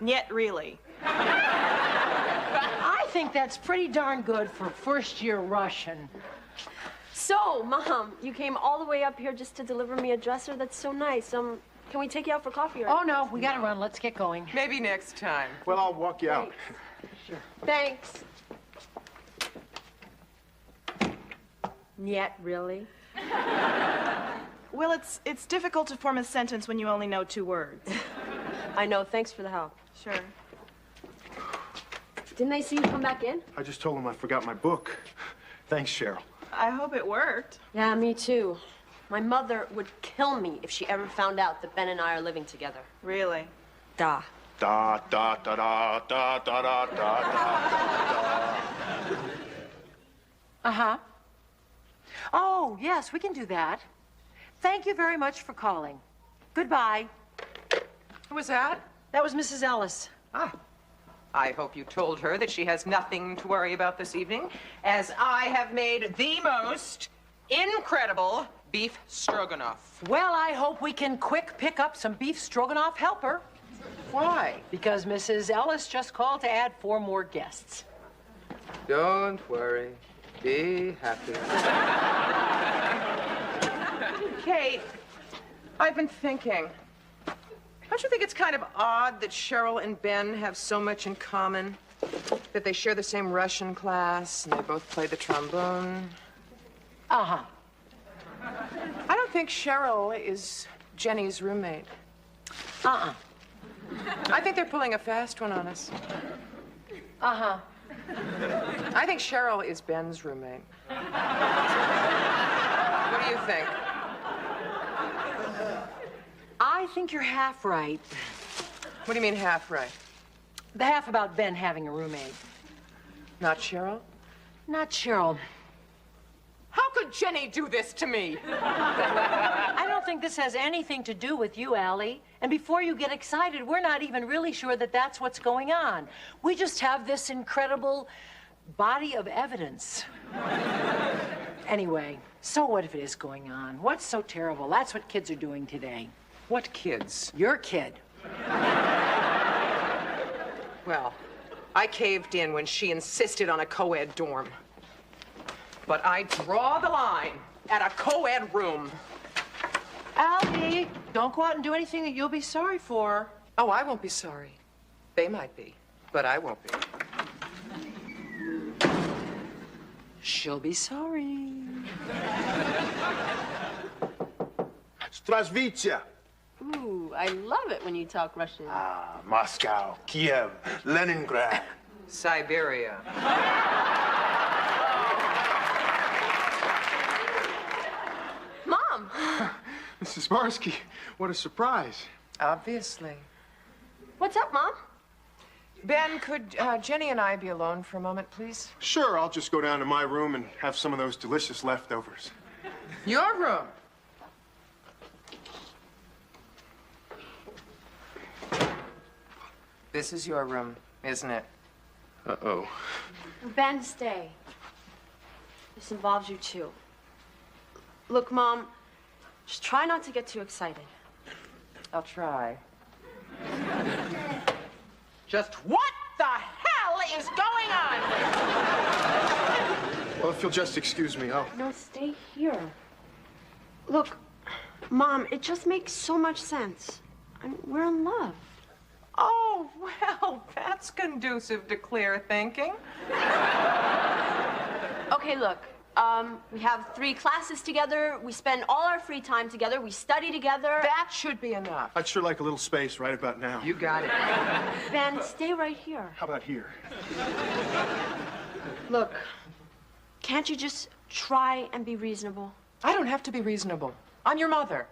Yet really. I think that's pretty darn good for first-year Russian. So, Mom, you came all the way up here just to deliver me a dresser? That's so nice. Can we take you out for coffee? Oh, no, we gotta run. Let's get going. Maybe next time. Well, I'll walk you out. Sure. Thanks. Yet, really? Well, it's difficult to form a sentence when you only know 2 words. I know. Thanks for the help. Sure. Didn't I see you come back in? I just told him I forgot my book. Thanks, Cheryl. I hope it worked. Yeah, me too. My mother would kill me if she ever found out that Ben and I are living together. Really? Da. Da da da da da da da da da. Uh-huh. Oh, yes, we can do that. Thank you very much for calling. Goodbye. Who was that? That was Mrs. Ellis. Ah. I hope you told her that she has nothing to worry about this evening, as I have made the most incredible beef stroganoff. Well, I hope we can quick pick up some beef stroganoff helper. Why? Because Mrs. Ellis just called to add 4 more guests. Don't worry. Be happy. Kate, I've been thinking. Don't you think it's kind of odd that Cheryl and Ben have so much in common? That they share the same Russian class and they both play the trombone? Uh-huh. I don't think Cheryl is Jenny's roommate. Uh-uh. I think they're pulling a fast one on us. Uh-huh. I think Cheryl is Ben's roommate. What do you think? I think you're half right. What do you mean half right? The half about Ben having a roommate. Not Cheryl? Not Cheryl. How could Jenny do this to me? I don't think this has anything to do with you, Allie. And before you get excited, we're not even really sure that that's what's going on. We just have this incredible body of evidence. Anyway, so what if it is going on? What's so terrible? That's what kids are doing today. What kids? Your kid. Well, I caved in when she insisted on a co-ed dorm. But I draw the line at a co-ed room. Allie, don't go out and do anything that you'll be sorry for. Oh, I won't be sorry. They might be, but I won't be. She'll be sorry. Здравствуйте. Ooh, I love it when you talk Russian. Moscow, Kiev, Leningrad. Siberia. Mom! Mrs. Barsky, what a surprise. Obviously. What's up, Mom? Ben, could Jenny and I be alone for a moment, please? Sure, I'll just go down to my room and have some of those delicious leftovers. Your room. This is your room, isn't it? Uh-oh. Ben, stay. This involves you too. Look, Mom, just try not to get too excited. I'll try. Just what the hell is going on? Well, if you'll just excuse me, I'll... No, stay here. Look, Mom, it just makes so much sense. We're in love. Oh, well, that's conducive to clear thinking. Okay, look, we have 3 classes together. We spend all our free time together. We study together. That should be enough. I'd sure like a little space right about now. You got it. Ben, stay right here. How about here? Look, can't you just try and be reasonable? I don't have to be reasonable. I'm your mother.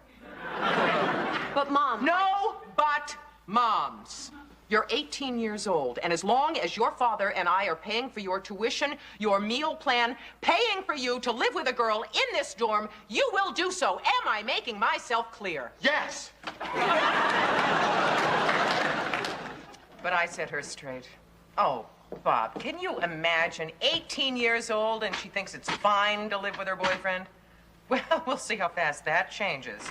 But, Mom... No, but moms. You're 18 years old, and as long as your father and I are paying for your tuition, your meal plan, paying for you to live with a girl in this dorm, you will do so. Am I making myself clear? Yes! But I set her straight. Oh, Bob, can you imagine 18 years old and she thinks it's fine to live with her boyfriend? Well, we'll see how fast that changes.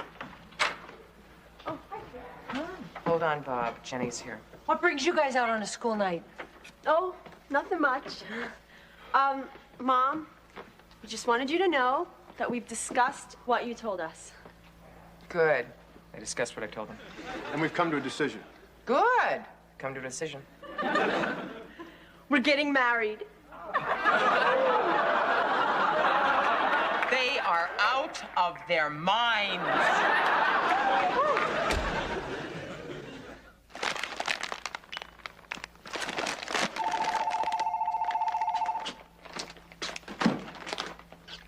Oh, hold on, Bob. Jenny's here. What brings you guys out on a school night? Oh, nothing much. Mom, we just wanted you to know that we've discussed what you told us. Good. I discussed what I told them. And we've come to a decision. Good. Come to a decision. We're getting married. They are out of their minds.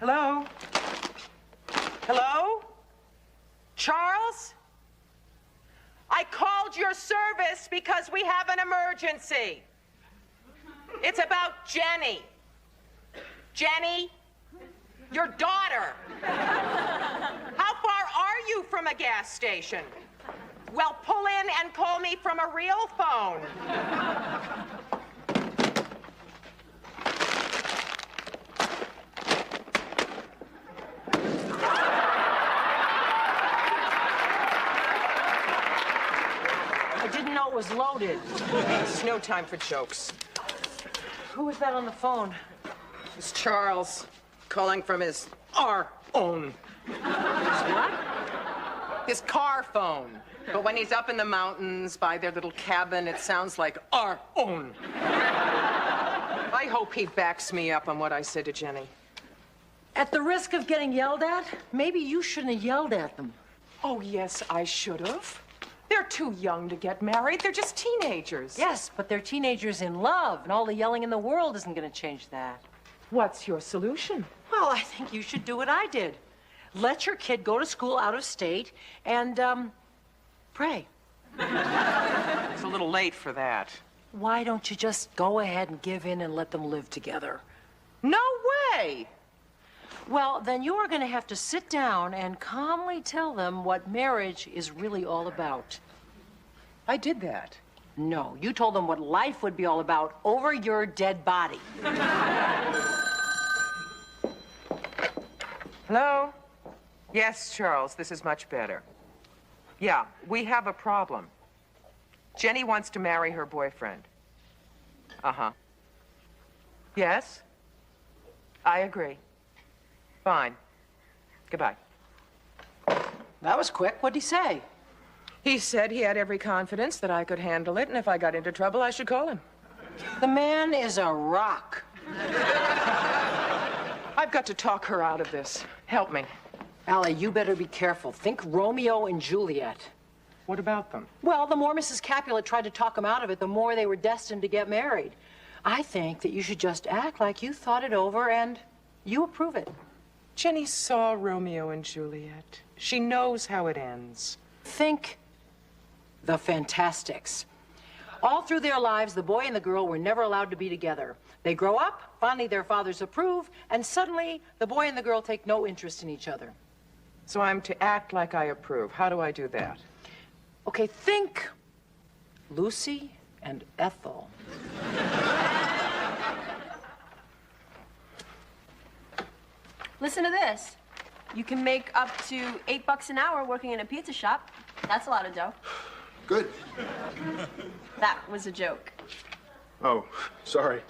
Hello? Hello? Charles? I called your service because we have an emergency. It's about Jenny. Jenny? Your daughter. How far are you from a gas station? Well, pull in and call me from a real phone. I didn't know it was loaded. It's no time for jokes. Who was that on the phone? It's Charles, calling from our own. What? His car phone. But when he's up in the mountains by their little cabin, it sounds like our own. I hope he backs me up on what I said to Jenny. At the risk of getting yelled at, maybe you shouldn't have yelled at them. Oh, yes, I should have. They're too young to get married. They're just teenagers. Yes, but they're teenagers in love, and all the yelling in the world isn't going to change that. What's your solution? Well, I think you should do what I did. Let your kid go to school out of state and, pray. It's a little late for that. Why don't you just go ahead and give in and let them live together? No way! Well, then you are going to have to sit down and calmly tell them what marriage is really all about. I did that. No, you told them what life would be all about over your dead body. Hello? Yes, Charles, this is much better. Yeah, we have a problem. Jenny wants to marry her boyfriend. Uh-huh. Yes? I agree. Fine. Goodbye. That was quick. What'd he say? He said he had every confidence that I could handle it, and if I got into trouble, I should call him. The man is a rock. I've got to talk her out of this. Help me. Allie, you better be careful. Think Romeo and Juliet. What about them? Well, the more Mrs. Capulet tried to talk him out of it, the more they were destined to get married. I think that you should just act like you thought it over and you approve it. Jenny saw Romeo and Juliet. She knows how it ends. Think the Fantastics. All through their lives, the boy and the girl were never allowed to be together. They grow up, finally their fathers approve, and suddenly the boy and the girl take no interest in each other. So I'm to act like I approve. How do I do that? Okay, think Lucy and Ethel. Listen to this. You can make up to $8 an hour working in a pizza shop. That's a lot of dough. Good. That was a joke. Oh, sorry.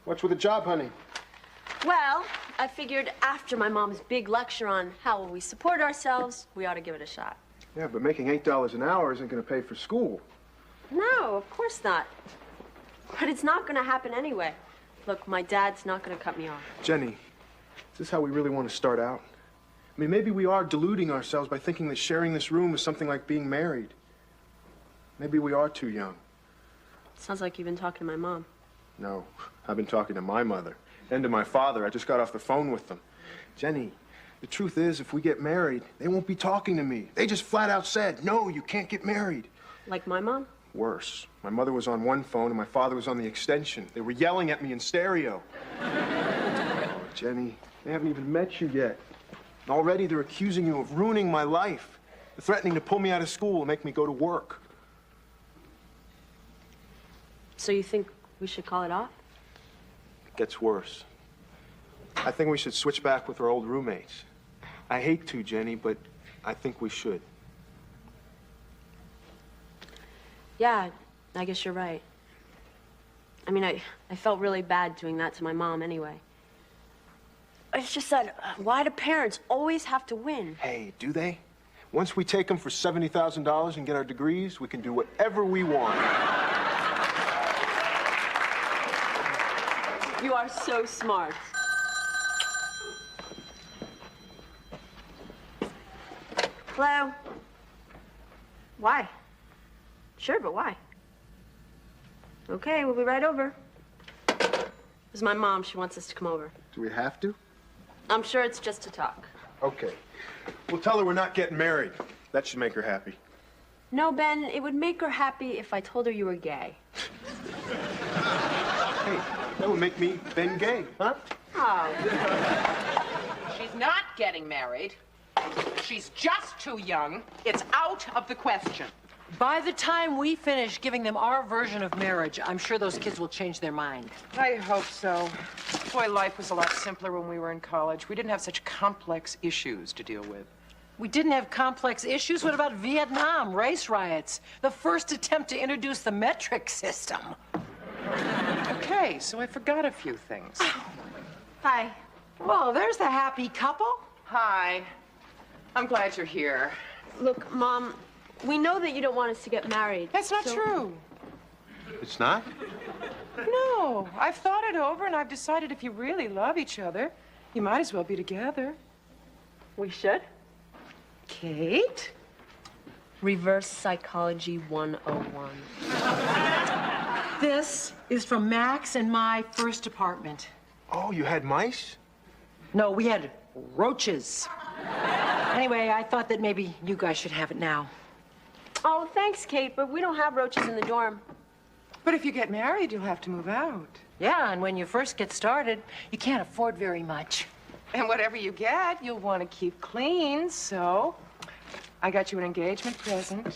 What's with the job, honey? Well, I figured after my mom's big lecture on how will we support ourselves, we ought to give it a shot. Yeah, but making $8 an hour isn't going to pay for school. No, of course not. But it's not going to happen anyway. Look, my dad's not going to cut me off. Jenny, is this how we really want to start out? I mean, maybe we are deluding ourselves by thinking that sharing this room is something like being married. Maybe we are too young. Sounds like you've been talking to my mom. No, I've been talking to my mother and to my father. I just got off the phone with them. Jenny, the truth is, if we get married, they won't be talking to me. They just flat out said, no, you can't get married. Like my mom? Worse. My mother was on one phone and my father was on the extension. They were yelling at me in stereo. Oh, Jenny, they haven't even met you yet. And already they're accusing you of ruining my life. They're threatening to pull me out of school and make me go to work. So you think we should call it off? It gets worse. I think we should switch back with our old roommates. I hate to, Jenny, but I think we should. Yeah, I guess you're right. I mean, I felt really bad doing that to my mom anyway. It's just that, why do parents always have to win? Hey, do they? Once we take them for $70,000 and get our degrees, we can do whatever we want. You are so smart. Hello? Why? Sure, but why? Okay, we'll be right over. This is my mom. She wants us to come over. Do we have to? I'm sure it's just to talk. Okay. We'll tell her we're not getting married. That should make her happy. No, Ben, it would make her happy if I told her you were gay. Hey, that would make me Ben gay, huh? Oh. She's not getting married. She's just too young. It's out of the question. By the time we finish giving them our version of marriage, I'm sure those kids will change their mind. I hope so. Boy, life was a lot simpler when we were in college. We didn't have such complex issues to deal with. We didn't have complex issues. What about Vietnam, race riots, the first attempt to introduce the metric system? Okay, so I forgot a few things. Hi. Well, there's the happy couple. Hi. I'm glad you're here. Look, Mom, we know that you don't want us to get married. That's not true. It's not? No, I've thought it over and I've decided if you really love each other, you might as well be together. We should? Kate? Reverse Psychology 101. This is from Max and my first apartment. Oh, you had mice? No, we had roaches. Anyway, I thought that maybe you guys should have it now. Oh, thanks, Kate, but we don't have roaches in the dorm. But if you get married, you'll have to move out. Yeah, and when you first get started, you can't afford very much. And whatever you get, you'll want to keep clean, so I got you an engagement present.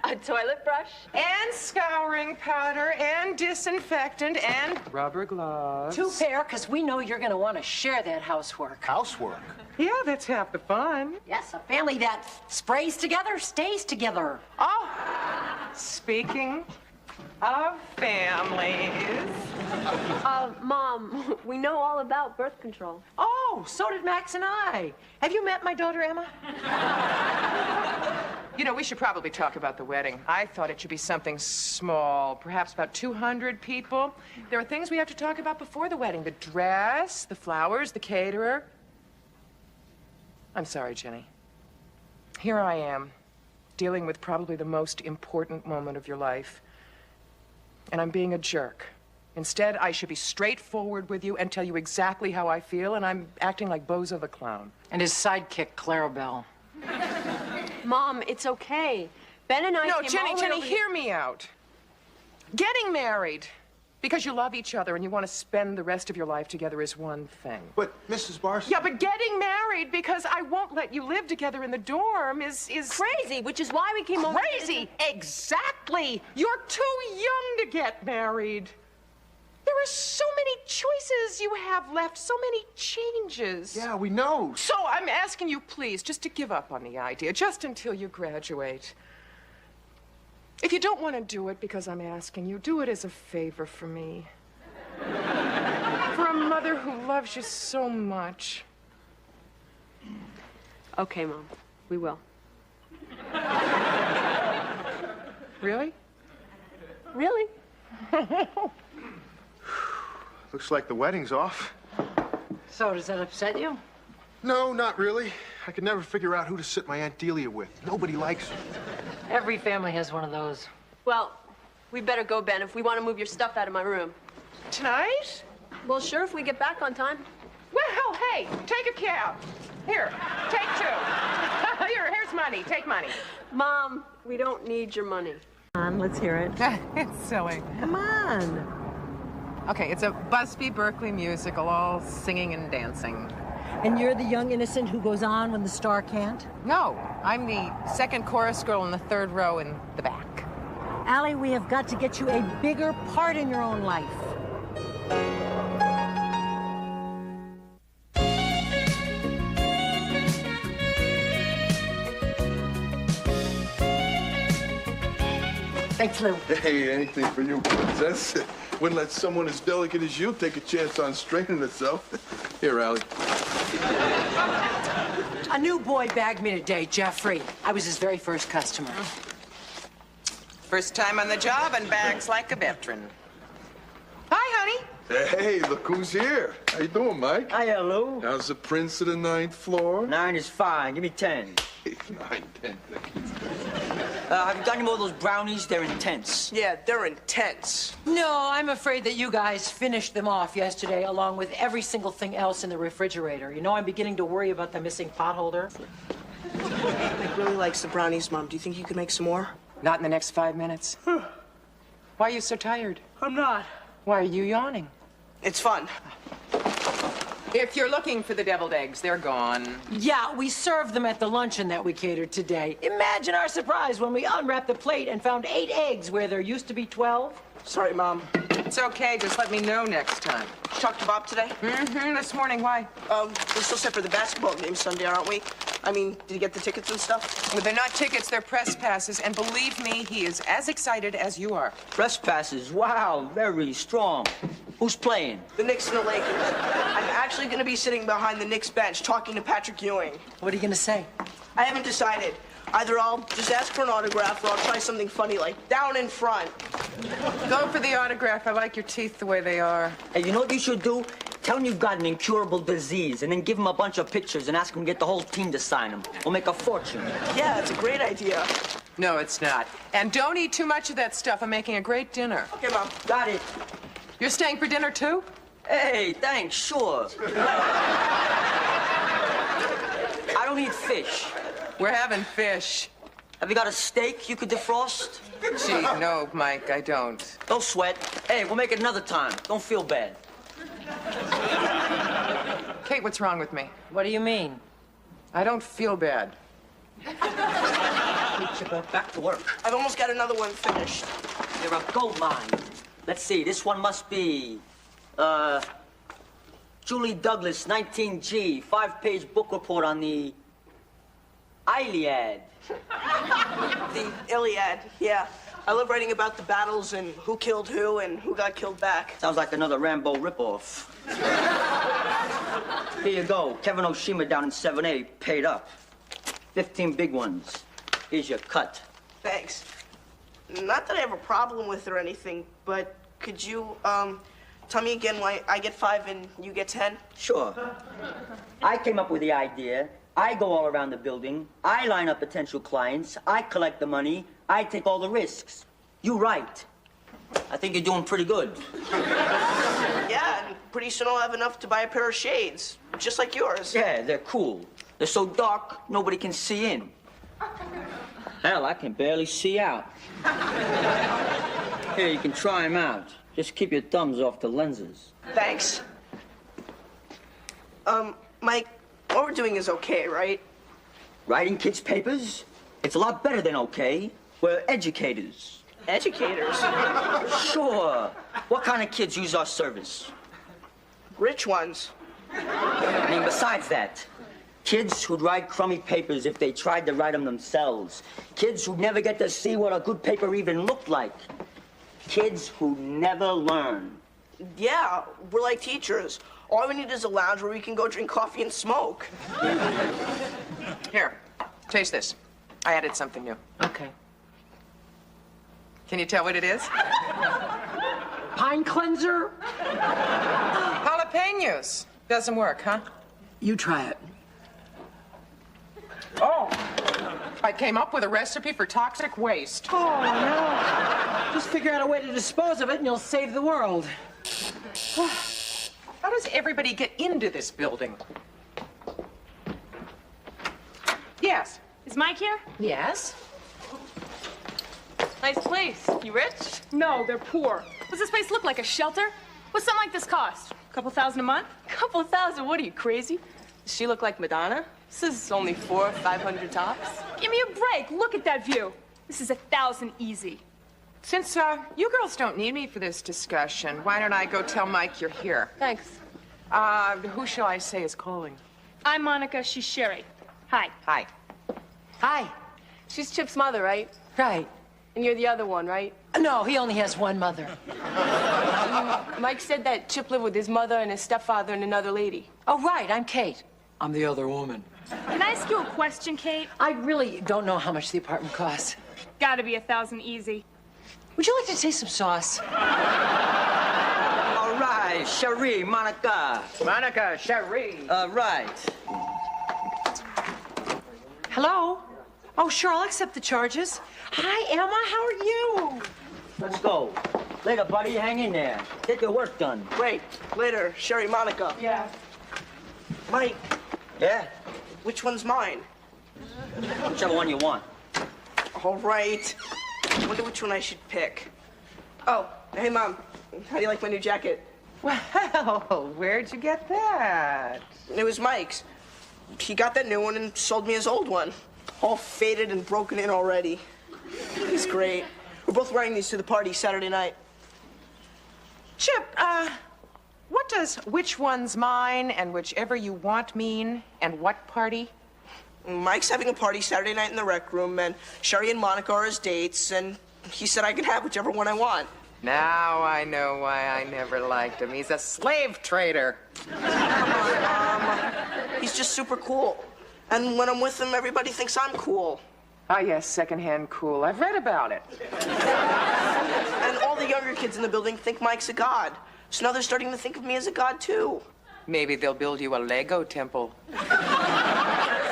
A toilet brush? And scouring powder, and disinfectant, and rubber gloves. 2 pair, because we know you're going to want to share that housework. Housework? Yeah, that's half the fun. Yes, a family that sprays together stays together. Oh, speaking of families. Mom, we know all about birth control. Oh, so did Max and I. Have you met my daughter, Emma? You know, we should probably talk about the wedding. I thought it should be something small, perhaps about 200 people. There are things we have to talk about before the wedding. The dress, the flowers, the caterer. I'm sorry, Jenny. Here I am, dealing with probably the most important moment of your life. And I'm being a jerk. Instead, I should be straightforward with you and tell you exactly how I feel, and I'm acting like Bozo the Clown. And his sidekick, Clarabelle. Mom, it's okay. Ben and I No, came Jenny, all the way Jenny, over hear me out. Getting married because you love each other and you want to spend the rest of your life together is one thing. But, Mrs. Barsky... Yeah, but getting married because I won't let you live together in the dorm is... crazy, which is why we came over... Crazy! Exactly! You're too young to get married. There are so many choices you have left, so many changes. Yeah, we know. So I'm asking you, please, just to give up on the idea, just until you graduate. If you don't want to do it because I'm asking you, do it as a favor for me. For a mother who loves you so much. Okay, Mom. We will. Really? Really? Looks like the wedding's off. So, does that upset you? No, not really. I could never figure out who to sit my Aunt Delia with. Nobody likes her. Every family has one of those. Well, we better go, Ben, if we want to move your stuff out of my room. Tonight? Well, sure, if we get back on time. Well, hey, take a cab. Here, take 2. Here's money. Take money. Mom, we don't need your money. Come on, let's hear it. It's silly. Come on. Okay, it's a Busby Berkeley musical, all singing and dancing. And you're the young innocent who goes on when the star can't? No, I'm the second chorus girl in the 3rd row in the back. Allie, we have got to get you a bigger part in your own life. Thanks, Lou. Hey, anything for you, princess. Wouldn't let someone as delicate as you take a chance on straining itself. Here, Allie. A new boy bagged me today, Jeffrey. I was his very first customer. First time on the job and bags like a veteran. Hi, honey. Hey, look who's here. How you doing, Mike? Hiya, Lou. How's the prince of the 9th floor? 9 is fine. Give me 10. 9, 10. Have you got any more of those brownies? They're intense. Yeah, they're intense. No, I'm afraid that you guys finished them off yesterday, along with every single thing else in the refrigerator. You know, I'm beginning to worry about the missing pot holder. Mike really likes the brownies, Mom. Do you think you could make some more? Not in the next 5 minutes. Why are you so tired? I'm not. Why are you yawning? It's fun. If you're looking for the deviled eggs, they're gone. Yeah, we served them at the luncheon that we catered today. Imagine our surprise when we unwrapped the plate and found 8 eggs where there used to be 12. Sorry, Mom. It's okay. Just let me know next time. Talk to Bob today? Mm-hmm. This morning. Why? We're still set for the basketball game Sunday, aren't we? I mean, did you get the tickets and stuff? Well, they're not tickets. They're press passes. And believe me, he is as excited as you are. Press passes. Wow, very strong. Who's playing? The Knicks and the Lakers. I'm actually going to be sitting behind the Knicks bench talking to Patrick Ewing. What are you going to say? I haven't decided. Either I'll just ask for an autograph or I'll try something funny like down in front. Go for the autograph. I like your teeth the way they are. Hey, you know what you should do? Tell him you've got an incurable disease and then give him a bunch of pictures and ask him to get the whole team to sign them. We'll make a fortune. Yeah, it's a great idea. No, it's not. And don't eat too much of that stuff. I'm making a great dinner. Okay, Mom. Got it. You're staying for dinner, too? Hey, thanks, sure. I don't eat fish. We're having fish. Have you got a steak you could defrost? Gee, no, Mike, I don't. Don't sweat. Hey, we'll make it another time. Don't feel bad. Kate, what's wrong with me? What do you mean? I don't feel bad. Back to work. I've almost got another one finished. You're a gold mine. Let's see, this one must be, Julie Douglas, 19G, 5-page book report on the Iliad. The Iliad, yeah. I love writing about the battles and who killed who and who got killed back. Sounds like another Rambo ripoff. Here you go. Kevin Oshima down in 7A, paid up. 15 big ones. Here's your cut. Thanks. Not that I have a problem with or anything, but could you, tell me again why I get 5 and you get 10? Sure. I came up with the idea. I go all around the building. I line up potential clients. I collect the money. I take all the risks. You write. I think you're doing pretty good. Yeah, and pretty soon I'll have enough to buy a pair of shades, just like yours. Yeah, they're cool. They're so dark, nobody can see in. Hell, I can barely see out. Here, you can try them out. Just keep your thumbs off the lenses. Thanks. Mike, what we're doing is okay, right? Writing kids' papers? It's a lot better than okay. We're educators. Educators? Sure. What kind of kids use our service? Rich ones. I mean, besides that, kids who'd write crummy papers if they tried to write them themselves. Kids who'd never get to see what a good paper even looked like. Kids who never learn. Yeah, we're like teachers. All we need is a lounge where we can go drink coffee and smoke. Here, taste this. I added something new. Okay. Can you tell what it is? Pine cleanser? Jalapenos. Doesn't work, huh? You try it. Oh, I came up with a recipe for toxic waste. Oh, no. Just figure out a way to dispose of it and you'll save the world. How does everybody get into this building? Yes. Is Mike here? Yes. Nice place. You rich? No, they're poor. What's this place look like, a shelter? What's something like this cost? A couple thousand a month? Couple thousand? What are you, crazy? Does she look like Madonna? This is only 400 or 500 tops. Give me a break. Look at that view. This is 1,000 easy. Since you girls don't need me for this discussion, why don't I go tell Mike you're here? Thanks. Who shall I say is calling? I'm Monica. She's Sherry. Hi. Hi. Hi. She's Chip's mother, right? Right. And you're the other one, right? No, he only has one mother. Mike said that Chip lived with his mother and his stepfather and another lady. Oh, right. I'm Kate. I'm the other woman. Can I ask you a question, Kate? I really don't know how much the apartment costs. Gotta be 1,000 easy. Would you like to taste some sauce? All right, Cherie, Monica. Monica, Cherie. Right. Hello? Oh, sure, I'll accept the charges. Hi, Emma, how are you? Let's go. Later, buddy, hang in there. Get your work done. Wait, later, Sherry, Monica. Yeah. Mike, Yeah? which one's mine? Whichever one you want. All right. I wonder which one I should pick. Oh, hey, Mom. How do you like my new jacket? Well, where'd you get that? It was Mike's. He got that new one and sold me his old one. All faded and broken in already. He's great. We're both wearing these to the party Saturday night. Chip, what does which one's mine and whichever you want mean, and what party? Mike's having a party Saturday night in the rec room, and Sherry and Monica are his dates, and he said I could have whichever one I want. Now I know why I never liked him. He's a slave trader. Come on, Mom. He's just super cool. And when I'm with him, everybody thinks I'm cool. Ah, yes, secondhand cool. I've read about it. And all the younger kids in the building think Mike's a god. So now they're starting to think of me as a god, too. Maybe they'll build you a Lego temple.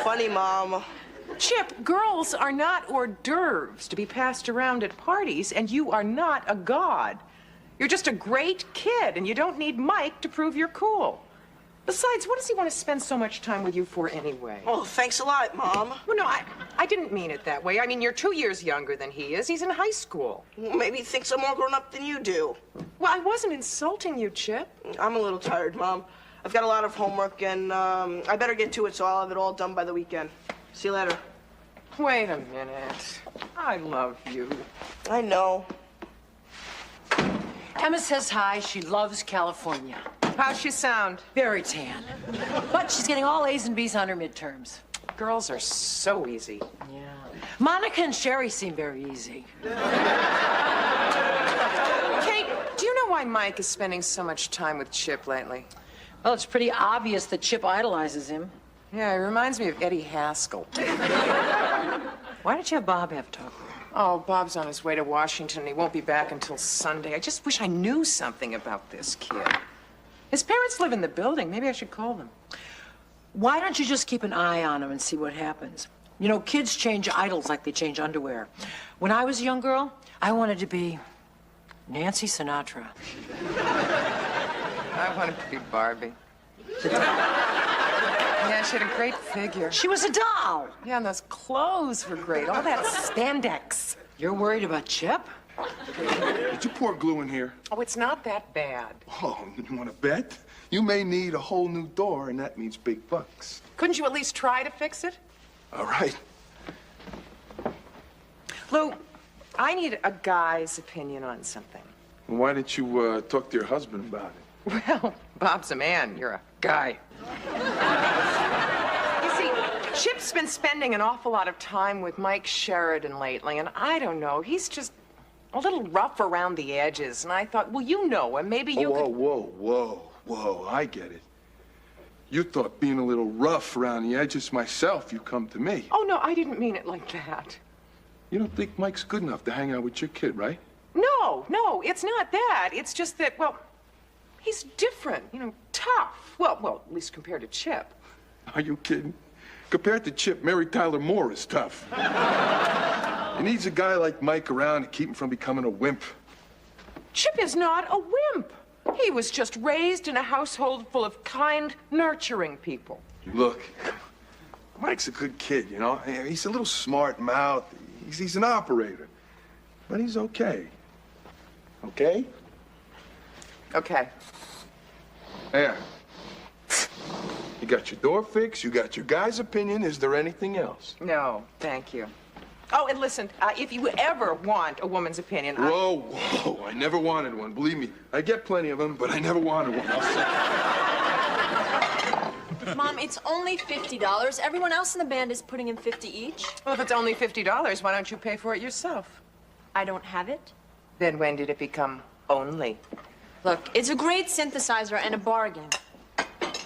Funny, Mom. Chip, girls are not hors d'oeuvres to be passed around at parties, and you are not a god. You're just a great kid, and you don't need Mike to prove you're cool. Besides, what does he want to spend so much time with you for anyway? Oh, thanks a lot, Mom. Well, no, I didn't mean it that way. I mean, you're 2 years younger than he is. He's in high school. Well, maybe he thinks I'm more grown up than you do. Well, I wasn't insulting you, Chip. I'm a little tired, Mom. I've got a lot of homework, and I better get to it, so I'll have it all done by the weekend. See you later. Wait a minute. I love you. I know. Emma says hi. She loves California. How's she sound? Very tan. But she's getting all A's and B's on her midterms. Girls are so easy. Yeah. Monica and Sherry seem very easy. Kate, do you know why Mike is spending so much time with Chip lately? Well, it's pretty obvious that Chip idolizes him. Yeah, he reminds me of Eddie Haskell. Why don't you have Bob have talk? Oh, Bob's on his way to Washington, and he won't be back until Sunday. I just wish I knew something about this kid. His parents live in the building. Maybe I should call them. Why don't you just keep an eye on him and see what happens? You know, kids change idols like they change underwear. When I was a young girl, I wanted to be Nancy Sinatra. I wanted to be Barbie. Yeah, she had a great figure. She was a doll. Yeah, and those clothes were great. All that spandex. You're worried about Chip? Did you pour glue in here? Oh, it's not that bad. Oh, you want to bet? You may need a whole new door, and that means big bucks. Couldn't you at least try to fix it? All right. Lou, I need a guy's opinion on something. Why didn't you talk to your husband about it? Well, Bob's a man. You're a guy. You see, Chip's been spending an awful lot of time with Mike Sheridan lately, and I don't know. He's just a little rough around the edges. And I thought, well, you know him. Maybe you could... Whoa. I get it. You thought being a little rough around the edges myself, you come to me. Oh, no, I didn't mean it like that. You don't think Mike's good enough to hang out with your kid, right? No, it's not that. It's just that, well, he's different, tough. Well, at least compared to Chip. Are you kidding? Compared to Chip, Mary Tyler Moore is tough. He needs a guy like Mike around to keep him from becoming a wimp. Chip is not a wimp. He was just raised in a household full of kind, nurturing people. Look, Mike's a good kid, He's a little smart-mouthed. He's an operator. But he's okay. Okay? Okay. There. You got your door fixed, you got your guy's opinion. Is there anything else? No, thank you. Oh, and listen, if you ever want a woman's opinion... Whoa, I never wanted one. Believe me, I get plenty of them, but I never wanted one. Mom, it's only $50. Everyone else in the band is putting in $50 each. Well, if it's only $50, why don't you pay for it yourself? I don't have it. Then when did it become only? Look, it's a great synthesizer and a bargain.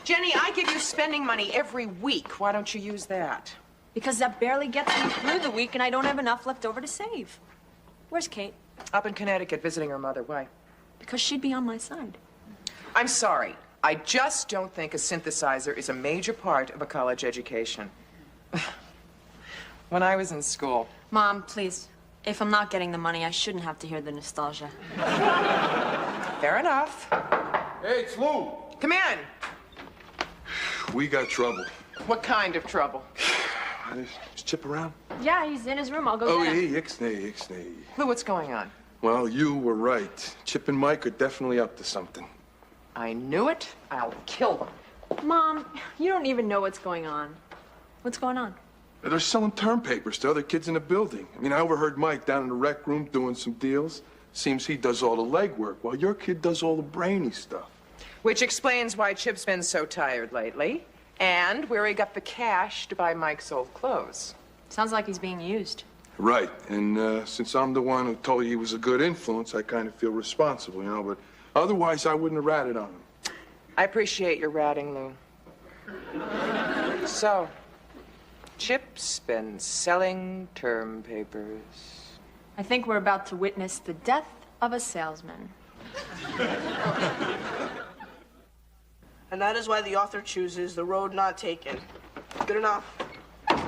Jenny, I give you spending money every week. Why don't you use that? Because that barely gets me through the week and I don't have enough left over to save. Where's Kate? Up in Connecticut visiting her mother. Why? Because she'd be on my side. I'm sorry. I just don't think a synthesizer is a major part of a college education. When I was in school... Mom, please. If I'm not getting the money, I shouldn't have to hear the nostalgia. Fair enough. Hey, it's Lou. Come in. We got trouble. What kind of trouble? Is Chip around? Yeah, he's in his room. I'll go get him. Ixnay. Lou, what's going on? Well, you were right. Chip and Mike are definitely up to something. I knew it. I'll kill them. Mom, you don't even know what's going on. What's going on? They're selling term papers to other kids in the building. I mean, I overheard Mike down in the rec room doing some deals. Seems he does all the legwork while your kid does all the brainy stuff. Which explains why Chip's been so tired lately, and where he got the cash to buy Mike's old clothes. Sounds like he's being used. Right, and since I'm the one who told you he was a good influence, I kind of feel responsible, but otherwise I wouldn't have ratted on him. I appreciate your ratting, Lou. So, Chip's been selling term papers. I think we're about to witness the death of a salesman. And that is why the author chooses the road not taken. Good enough.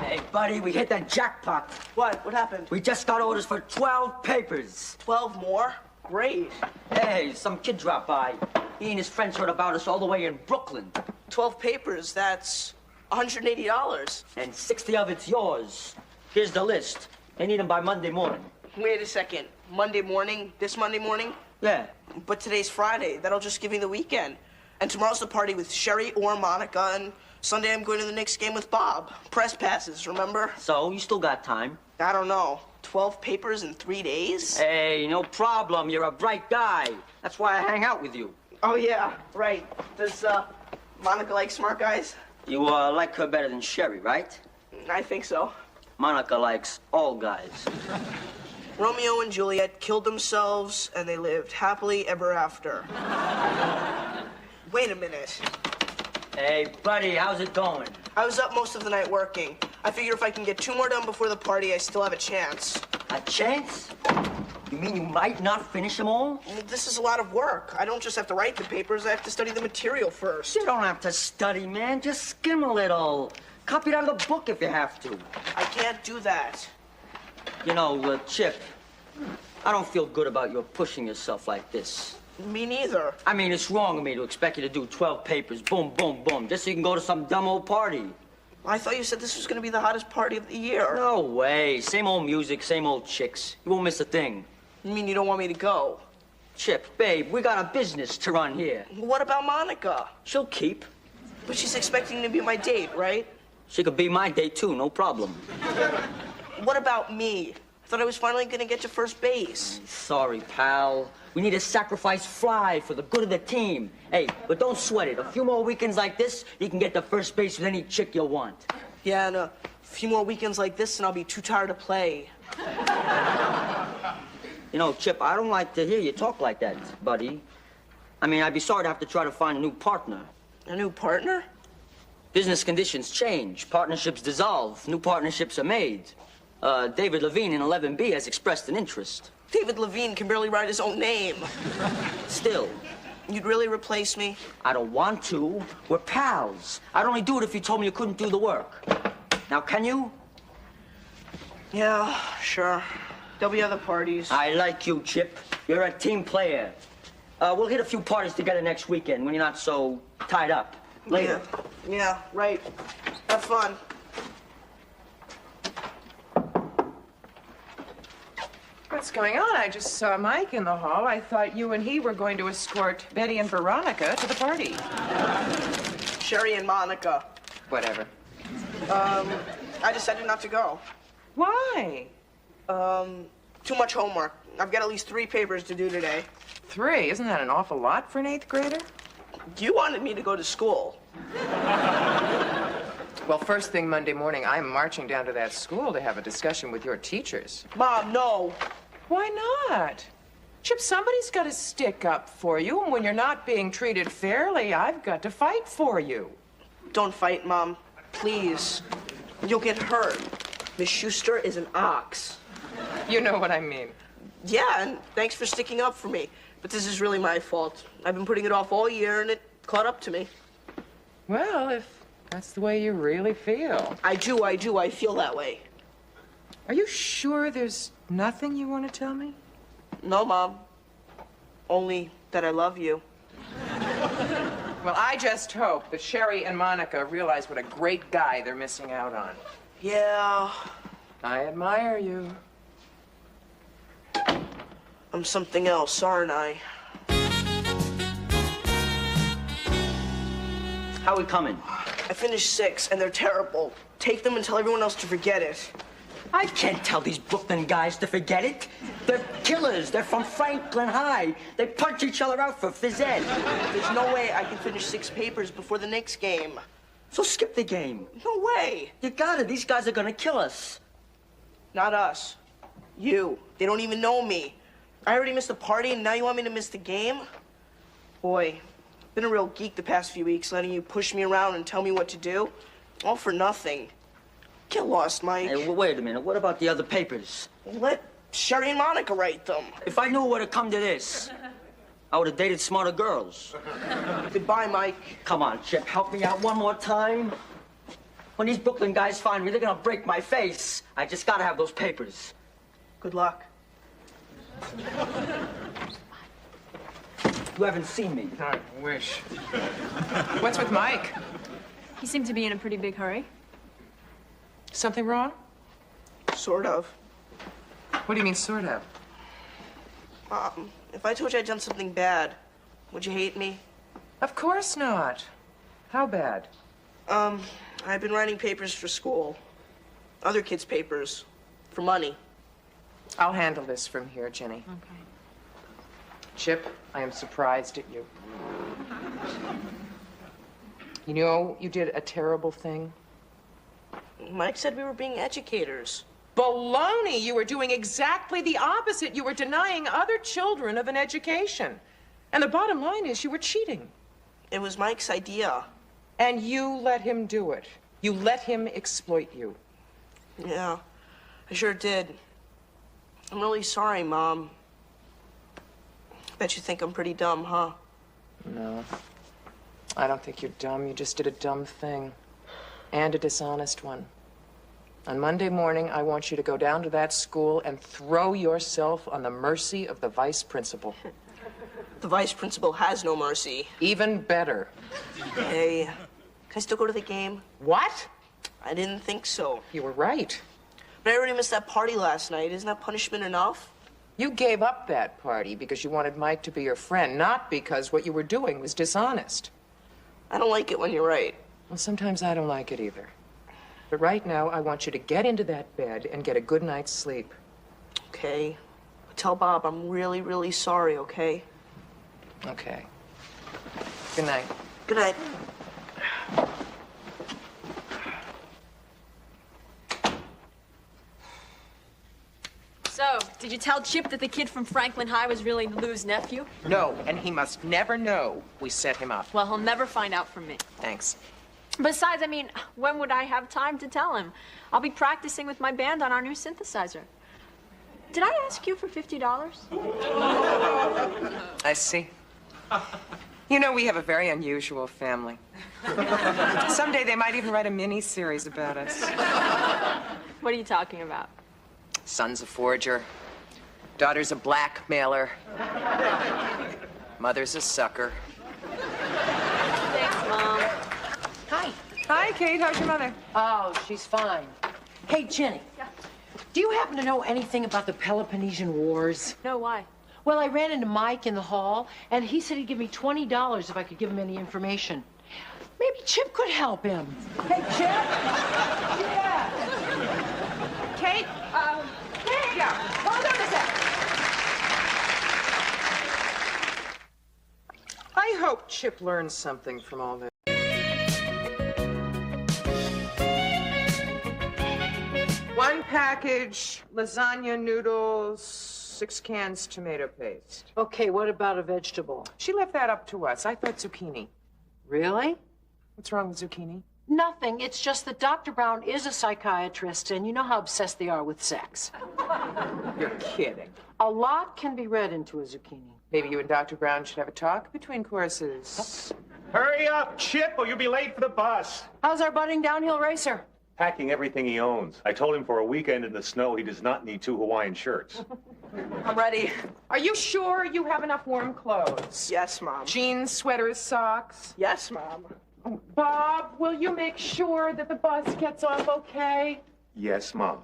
Hey, buddy, we hit the jackpot. What? What happened? We just got orders for 12 papers. 12 more? Great. Hey, some kid dropped by. He and his friends heard about us all the way in Brooklyn. 12 papers, that's $180. And 60 of it's yours. Here's the list. They need them by Monday morning. Wait a second. Monday morning? This Monday morning? Yeah. But today's Friday. That'll just give me the weekend. And tomorrow's the party with Sherry or Monica, and Sunday I'm going to the Knicks game with Bob. Press passes, remember? So, you still got time. I don't know. 12 papers in 3 days? Hey, no problem. You're a bright guy. That's why I hang out with you. Oh, yeah, right. Does, Monica like smart guys? You, like her better than Sherry, right? I think so. Monica likes all guys. Romeo and Juliet killed themselves, and they lived happily ever after. Wait a minute. Hey, buddy, how's it going? I was up most of the night working. I figure if I can get 2 more done before the party, I still have a chance. A chance? You mean you might not finish them all? Well, this is a lot of work. I don't just have to write the papers, I have to study the material first. You don't have to study, man. Just skim a little. Copy it out of the book if you have to. I can't do that. You know, Chip, I don't feel good about your pushing yourself like this. Me neither. I mean, it's wrong of me to expect you to do 12 papers, boom, boom, boom, just so you can go to some dumb old party. I thought you said this was going to be the hottest party of the year. No way. Same old music, same old chicks. You won't miss a thing. You mean you don't want me to go? Chip, babe, we got a business to run here. What about Monica? She'll keep. But she's expecting to be my date, right? She could be my date, too, no problem. What about me? Thought I was finally gonna get to first base. Sorry, pal. We need a sacrifice fly for the good of the team. Hey, but don't sweat it. A few more weekends like this, you can get to first base with any chick you want. Yeah, and a few more weekends like this, and I'll be too tired to play. You know, Chip, I don't like to hear you talk like that, buddy. I mean, I'd be sorry to have to try to find a new partner. A new partner? Business conditions change, partnerships dissolve, new partnerships are made. David Levine in 11B has expressed an interest. David Levine can barely write his own name. Still. You'd really replace me? I don't want to. We're pals. I'd only do it if you told me you couldn't do the work. Now, can you? Yeah, sure. There'll be other parties. I like you, Chip. You're a team player. We'll hit a few parties together next weekend when you're not so tied up. Later. Yeah, right. Have fun. What's going on? I just saw Mike in the hall. I thought you and he were going to escort Betty and Veronica to the party. Sherry and Monica. Whatever. I decided not to go. Why? Too much homework. I've got at least 3 papers to do today. 3? Isn't that an awful lot for an 8th grader? You wanted me to go to school. Well, first thing Monday morning, I'm marching down to that school to have a discussion with your teachers. Mom, no. Why not? Chip, somebody's got to stick up for you, and when you're not being treated fairly, I've got to fight for you. Don't fight, Mom. Please. You'll get hurt. Miss Schuster is an ox. You know what I mean. Yeah, and thanks for sticking up for me. But this is really my fault. I've been putting it off all year, and it caught up to me. Well, if that's the way you really feel. I do. I feel that way. Are you sure there's nothing you want to tell me? No, Mom. Only that I love you. Well, I just hope that Sherry and Monica realize what a great guy they're missing out on. Yeah. I admire you. I'm something else, aren't I? How we coming? I finished 6, and they're terrible. Take them and tell everyone else to forget it. I can't tell these Brooklyn guys to forget it. They're killers. They're from Franklin High. They punch each other out for phys ed. There's no way I can finish 6 papers before the next game. So skip the game. No way. You got it. These guys are gonna kill us. Not us. You. They don't even know me. I already missed the party, and now you want me to miss the game? Boy, I've been a real geek the past few weeks, letting you push me around and tell me what to do. All for nothing. Get lost, Mike. Hey, wait a minute. What about the other papers? Let Sherry and Monica write them. If I knew it would have come to this, I would have dated smarter girls. Goodbye, Mike. Come on, Chip. Help me out one more time. When these Brooklyn guys find me, they're gonna break my face. I just gotta have those papers. Good luck. You haven't seen me. I wish. What's with Mike? He seemed to be in a pretty big hurry. Something wrong? Sort of. What do you mean, sort of? If I told you I'd done something bad, would you hate me? Of course not. How bad? I've been writing papers for school. Other kids' papers. For money. I'll handle this from here, Jenny. Okay. Chip, I am surprised at you. You know, you did a terrible thing. Mike said we were being educators. Baloney! You were doing exactly the opposite. You were denying other children of an education. And the bottom line is you were cheating. It was Mike's idea. And you let him do it. You let him exploit you. Yeah, I sure did. I'm really sorry, Mom. Bet you think I'm pretty dumb, huh? No. I don't think you're dumb. You just did a dumb thing. And a dishonest one. On Monday morning, I want you to go down to that school and throw yourself on the mercy of the vice principal. The vice principal has no mercy. Even better. Hey, can I still go to the game? What? I didn't think so. You were right. But I already missed that party last night. Isn't that punishment enough? You gave up that party because you wanted Mike to be your friend, not because what you were doing was dishonest. I don't like it when you're right. Well, sometimes I don't like it either. But right now, I want you to get into that bed and get a good night's sleep. okay? Tell Bob I'm really, really sorry, okay? Okay. Good night. Good night. So, did you tell Chip that the kid from Franklin High was really Lou's nephew? No, and he must never know we set him up. Well, he'll never find out from me. Thanks. Besides, I mean, when would I have time to tell him? I'll be practicing with my band on our new synthesizer. Did I ask you for $50? I see. You know, we have a very unusual family. Someday they might even write a mini-series about us. What are you talking about? Son's a forger. Daughter's a blackmailer. Mother's a sucker. Thanks, Mom. Hi. Hi, Kate. How's your mother? Oh, she's fine. Hey, Jenny. Do you happen to know anything about the Peloponnesian Wars? No, why? Well, I ran into Mike in the hall, and he said he'd give me $20 if I could give him any information. Maybe Chip could help him. Hey, Chip? Yeah. Kate? Kate? Yeah. Hold on a sec. I hope Chip learns something from all this. One package lasagna noodles, 6 cans tomato paste. Okay, what about a vegetable? She left that up to us. I thought zucchini. Really? What's wrong with zucchini? Nothing. It's just that Dr. Brown is a psychiatrist, and you know how obsessed they are with sex. You're kidding. A lot can be read into a zucchini. Maybe you and Dr. Brown should have a talk between courses. Hurry up, Chip, or you'll be late for the bus. How's our budding downhill racer? Packing everything he owns. I told him for a weekend in the snow he does not need 2 Hawaiian shirts. I'm ready. Are you sure you have enough warm clothes? Yes, Mom. Jeans, sweaters, socks? Yes, Mom. Bob, will you make sure that the bus gets off okay? Yes, Mom.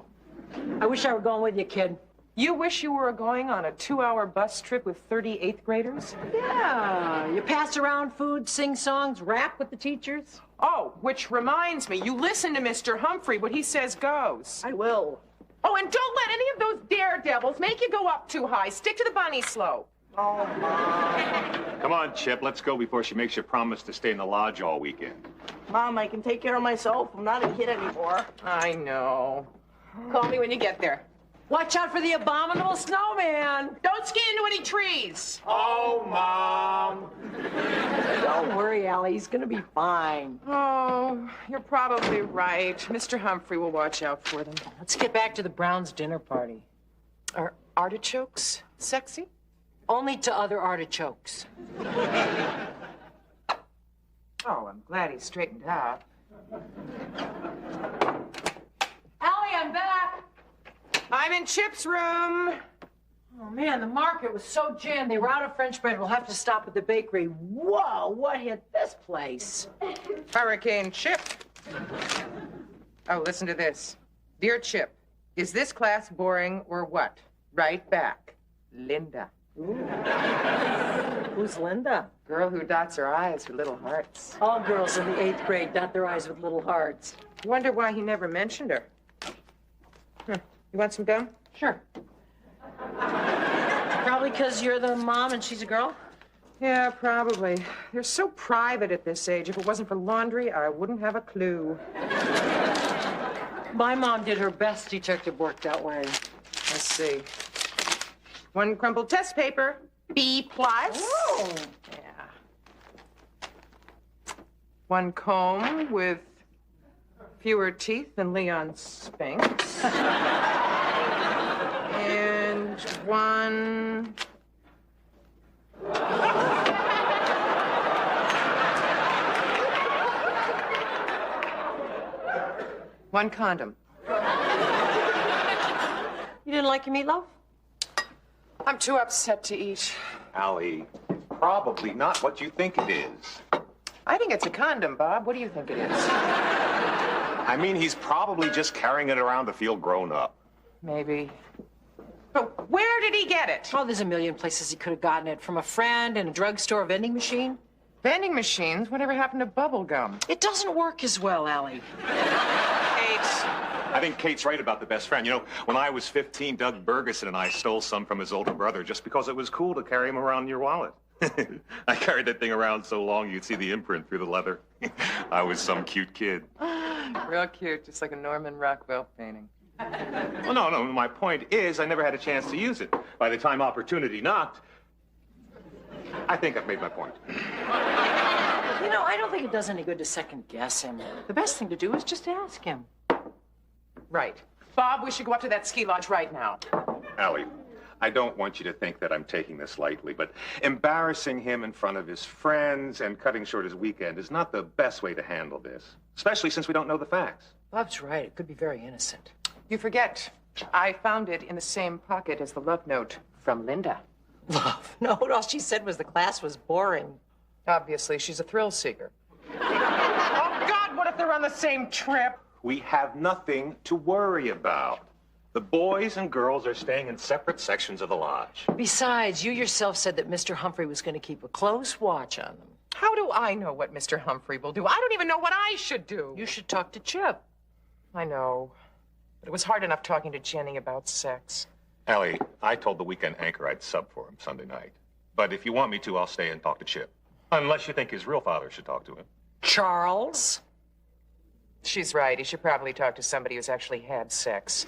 I wish I were going with you, kid. You wish you were going on a 2-hour bus trip with 38th graders? Yeah. You pass around food, sing songs, rap with the teachers. Oh, which reminds me, you listen to Mr. Humphrey. What he says goes. I will. Oh, and don't let any of those daredevils make you go up too high. Stick to the bunny slope. Oh, Mom. Come on, Chip, let's go before she makes you promise to stay in the lodge all weekend. Mom, I can take care of myself. I'm not a kid anymore. I know. Call me when you get there. Watch out for the abominable snowman. Don't ski into any trees. Oh, Mom. Don't worry, Allie. He's going to be fine. Oh, you're probably right. Mr. Humphrey will watch out for them. Let's get back to the Browns' dinner party. Are artichokes sexy? Only to other artichokes. Oh, I'm glad he straightened out. Allie, I'm back. I'm in Chip's room. Oh, man, the market was so jammed. They were out of French bread. We'll have to stop at the bakery. Whoa, what hit this place? Hurricane Chip. Oh, listen to this. Dear Chip, is this class boring or what? Right back. Linda. Who's Linda? Girl who dots her eyes with little hearts. All girls in the 8th grade dot their eyes with little hearts. Wonder why he never mentioned her. You want some gum? Sure. Probably because you're the mom and she's a girl? Yeah, probably. They're so private at this age. If it wasn't for laundry, I wouldn't have a clue. My mom did her best detective work that way. Let's see. 1 crumpled test paper, B+. Oh. Yeah. 1 comb with fewer teeth than Leon Spinks. And 1... One condom. You didn't like your meatloaf? I'm too upset to eat. Allie, probably not what you think it is. I think it's a condom, Bob. What do you think it is? I mean, he's probably just carrying it around to feel grown up. Maybe. But where did he get it? Oh, there's a million places he could have gotten it. From a friend, in a drugstore, vending machine. Vending machines? Whatever happened to bubble gum? It doesn't work as well, Allie. Kate, I think Kate's right about the best friend. You know, when I was 15, Doug Bergeson and I stole some from his older brother just because it was cool to carry him around in your wallet. I carried that thing around so long you'd see the imprint through the leather. I was some cute kid. Real cute, just like a Norman Rockwell painting. Well, no, my point is I never had a chance to use it. By the time opportunity knocked, I think I've made my point. You know, I don't think it does any good to second guess him. The best thing to do is just ask him. Right. Bob, we should go up to that ski lodge right now. Allie, I don't want you to think that I'm taking this lightly, but embarrassing him in front of his friends and cutting short his weekend is not the best way to handle this, especially since we don't know the facts. Bob's right. It could be very innocent. You forget, I found it in the same pocket as the love note from Linda. Love note? All she said was the class was boring. Obviously, she's a thrill seeker. Oh, God, what if they're on the same trip? We have nothing to worry about. The boys and girls are staying in separate sections of the lodge. Besides, you yourself said that Mr. Humphrey was going to keep a close watch on them. How do I know what Mr. Humphrey will do? I don't even know what I should do. You should talk to Chip. I know. But it was hard enough talking to Jenny about sex. Allie, I told the weekend anchor I'd sub for him Sunday night. But if you want me to, I'll stay and talk to Chip. Unless you think his real father should talk to him. Charles? She's right. He should probably talk to somebody who's actually had sex.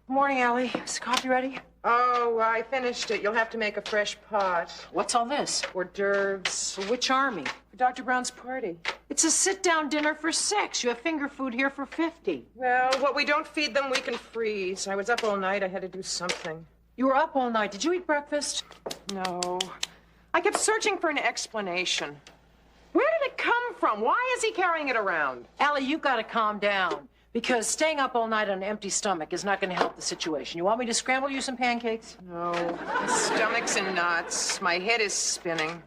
Morning, Allie. Is the coffee ready? Oh, I finished it. You'll have to make a fresh pot. What's all this? Hors d'oeuvres. For which army? For Dr. Brown's party. It's a sit-down dinner for 6. You have finger food here for 50. Well, what we don't feed them, we can freeze. I was up all night. I had to do something. You were up all night. Did you eat breakfast? No. I kept searching for an explanation. Where did it come from? Why is he carrying it around? Allie, you've got to calm down. Because staying up all night on an empty stomach is not going to help the situation. You want me to scramble you some pancakes? No. My stomach's in knots. My head is spinning.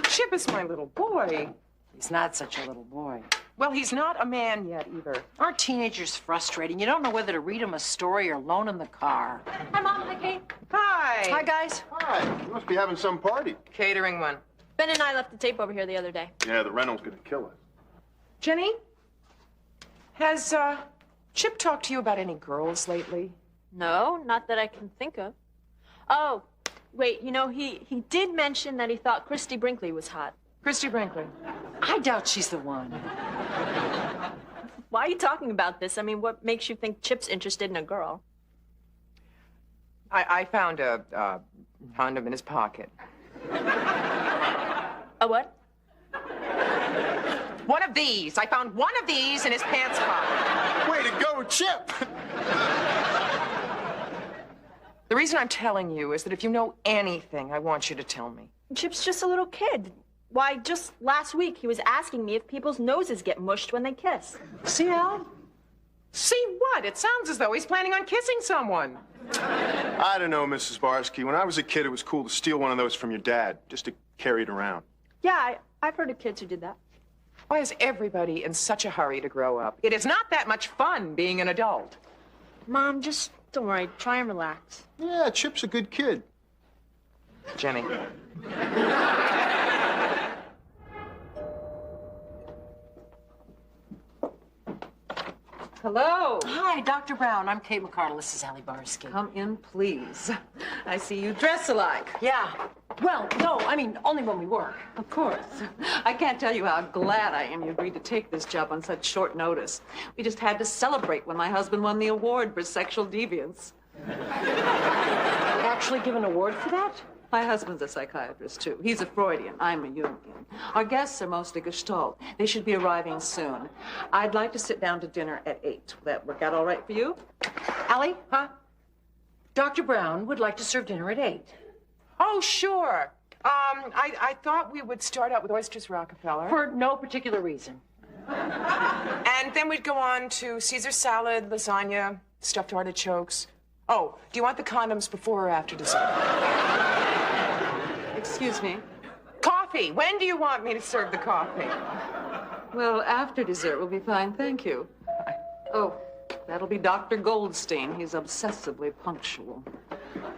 Chip is my little boy. He's not such a little boy. Well, he's not a man yet, either. Aren't teenagers frustrating? You don't know whether to read them a story or loan them the car. Hi, Mom. Hi, Kate. Hi. Hi, guys. Hi. You must be having some party. Catering one. Ben and I left the tape over here the other day. Yeah, the rental's gonna kill us. Jenny? Has, Chip talked to you about any girls lately? No, not that I can think of. Oh, wait, you know, he did mention that he thought Christy Brinkley was hot. Christy Brinkley? I doubt she's the one. Why are you talking about this? I mean, what makes you think Chip's interested in a girl? I found a condom in his pocket. A what? One of these. I found one of these in his pants pocket. Way to go, Chip! The reason I'm telling you is that if you know anything, I want you to tell me. Chip's just a little kid. Why, just last week he was asking me if people's noses get mushed when they kiss. See, Al? See what? It sounds as though he's planning on kissing someone. I don't know, Mrs. Barsky. When I was a kid, it was cool to steal one of those from your dad, just to carry it around. Yeah, I've heard of kids who did that. Why is everybody in such a hurry to grow up? It is not that much fun being an adult. Mom, just don't worry. Try and relax. Yeah, Chip's a good kid. Jenny. Hello. Hi, Dr. Brown. I'm Kate McCardle. This is Allie Barsky. Come in, please. I see you dress alike. Yeah. Well, no, I mean, only when we work. Of course. I can't tell you how glad I am you agreed to take this job on such short notice. We just had to celebrate when my husband won the award for sexual deviance. Actually give an award for that? My husband's a psychiatrist, too. He's a Freudian. I'm a Jungian. Our guests are mostly Gestalt. They should be arriving soon. I'd like to sit down to dinner at 8. Will that work out all right for you? Allie? Huh? Dr. Brown would like to serve dinner at 8. Oh, sure. I thought we would start out with oysters Rockefeller. For no particular reason. And then we'd go on to Caesar salad, lasagna, stuffed artichokes. Oh, do you want the condoms before or after dessert? Excuse me? Coffee. When do you want me to serve the coffee? Well, after dessert will be fine, thank you. Oh, that'll be Dr. Goldstein. He's obsessively punctual.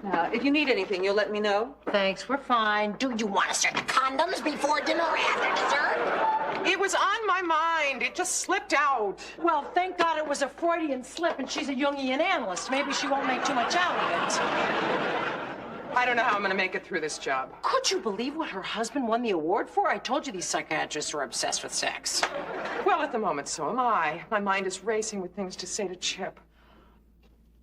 Now, if you need anything, you'll let me know. Thanks, we're fine. Do you want to serve the condoms before dinner or after dessert? It was on my mind. It just slipped out. Well, thank God it was a Freudian slip, and she's a Jungian analyst. Maybe she won't make too much out of it. I don't know how I'm going to make it through this job. Could you believe what her husband won the award for? I told you these psychiatrists are obsessed with sex. Well, at the moment, so am I. My mind is racing with things to say to Chip.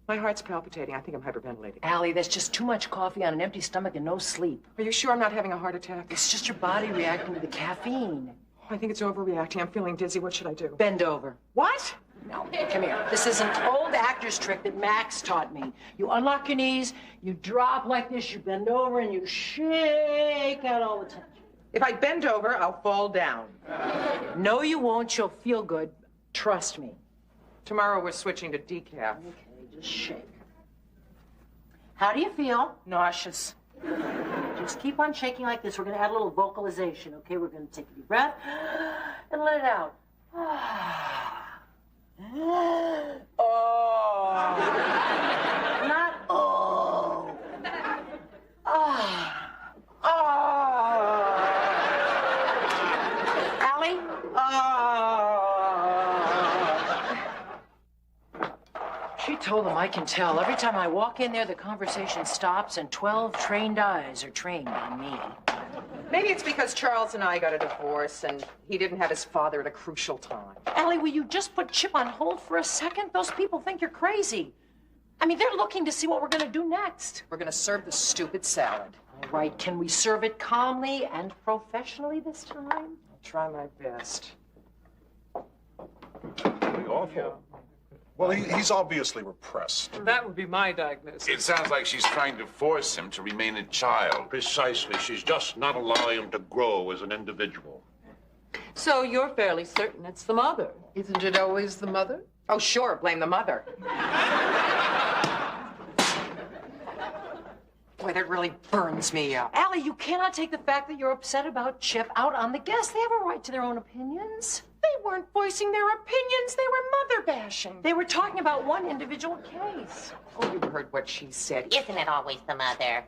My heart's palpitating. I think I'm hyperventilating. Allie, that's just too much coffee on an empty stomach and no sleep. Are you sure I'm not having a heart attack? It's just your body reacting to the caffeine. I think it's overreacting. I'm feeling dizzy. What should I do? Bend over. What? No, come here. This is an old actor's trick that Max taught me. You unlock your knees, you drop like this, you bend over, and you shake out all the tension. If I bend over, I'll fall down. No, you won't. You'll feel good. Trust me. Tomorrow we're switching to decaf. Okay, just shake. How do you feel? Nauseous. Just keep on shaking like this. We're going to add a little vocalization, okay? We're going to take a deep breath and let it out. Oh. Not oh. Ah. Oh. Allie? Oh. She told him I can tell. Every time I walk in there, the conversation stops and 12 trained eyes are trained on me. Maybe it's because Charles and I got a divorce and he didn't have his father at a crucial time. Allie, will you just put Chip on hold for a second? Those people think you're crazy. I mean, they're looking to see what we're going to do next. We're going to serve the stupid salad. All right, can we serve it calmly and professionally this time? I'll try my best. Pretty awful. Well, he's obviously repressed. That would be my diagnosis. It sounds like she's trying to force him to remain a child. Precisely. She's just not allowing him to grow as an individual. So you're fairly certain it's the mother. Isn't it always the mother? Oh, sure, blame the mother. Boy, that really burns me up. Allie, you cannot take the fact that you're upset about Chip out on the guests. They have a right to their own opinions. They weren't voicing their opinions. They were mother bashing. They were talking about one individual case. Oh, you heard what she said. Isn't it always the mother?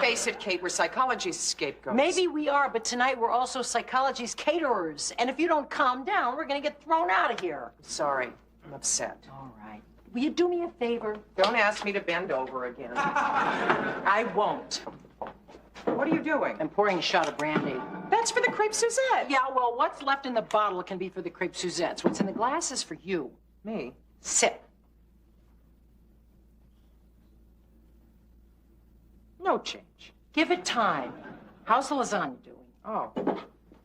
Face it, Kate, we're psychology's scapegoats. Maybe we are, but tonight we're also psychology's caterers. And if you don't calm down, we're going to get thrown out of here. Sorry, I'm upset. All right. Will you do me a favor? Don't ask me to bend over again. I won't. What are you doing? I'm pouring a shot of brandy. That's for the crepe Suzette. Yeah, well, what's left in the bottle can be for the crepe Suzettes. What's in the glass is for you. Me? Sip. No change. Give it time. How's the lasagna doing? Oh,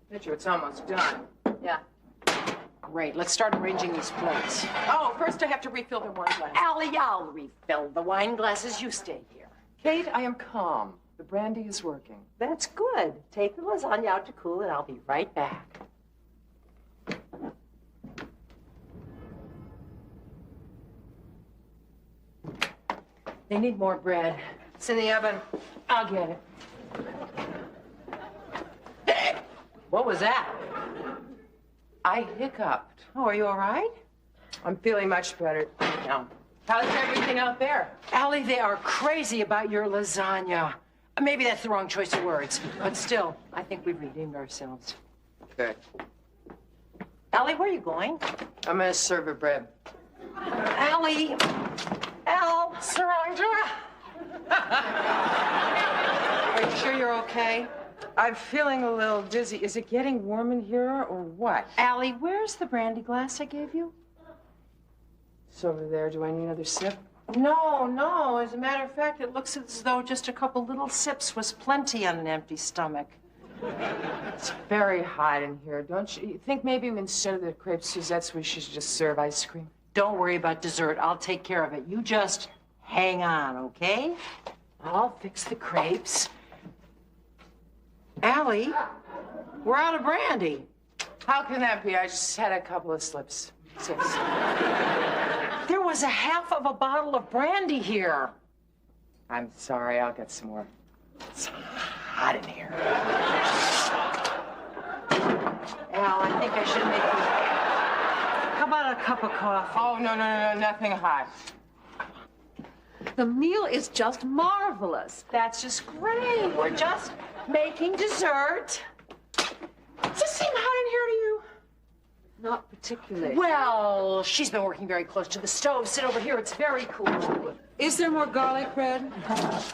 bet you it's almost done. Yeah. Great. Let's start arranging these plates. Oh, first I have to refill the wine glass. Allie, I'll refill the wine glasses. You stay here. Kate, I am calm. The brandy is working. That's good. Take the lasagna out to cool, and I'll be right back. They need more bread. It's in the oven. I'll get it. What was that? I hiccuped. Oh, are you all right? I'm feeling much better now. How's everything out there? Allie, they are crazy about your lasagna. Maybe that's the wrong choice of words, but still, I think we've redeemed ourselves. Good. Allie, where are you going? I'm gonna serve her bread. Allie! Al! Sandra! Are you sure you're okay? I'm feeling a little dizzy. Is it getting warm in here or what? Allie, where's the brandy glass I gave you? It's over there. Do I need another sip? No. As a matter of fact, it looks as though just a couple little sips was plenty on an empty stomach. It's very hot in here. Don't you think maybe instead of the crepe Suzettes, we should just serve ice cream? Don't worry about dessert. I'll take care of it. You just hang on, okay? I'll fix the crepes. Allie, we're out of brandy. How can that be? I just had a couple of sips. There was a half of a bottle of brandy here. I'm sorry. I'll get some more. It's hot in here. Al, I think I should make you... How about a cup of coffee? Oh, no, nothing hot. The meal is just marvelous. That's just great. We're just making dessert. Does it seem hot in here to you? Not particularly. Well, she's been working very close to the stove. Sit over here. It's very cool. Is there more garlic bread?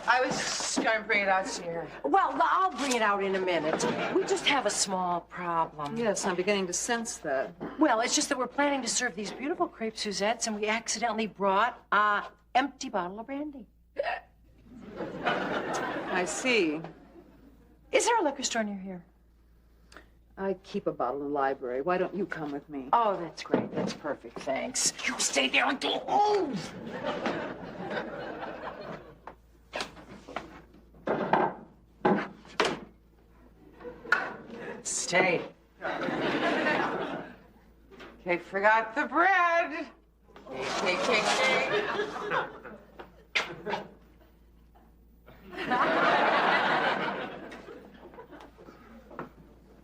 I was going to bring it out to you. Well, I'll bring it out in a minute. We just have a small problem. Yes, I'm beginning to sense that. Well, it's just that we're planning to serve these beautiful crepe Suzettes, and we accidentally brought an empty bottle of brandy. I see. Is there a liquor store near here? I keep a bottle in the library. Why don't you come with me? Oh, that's great. That's perfect. Thanks. You stay there and don't move. Stay. Okay, forgot the bread. Okay.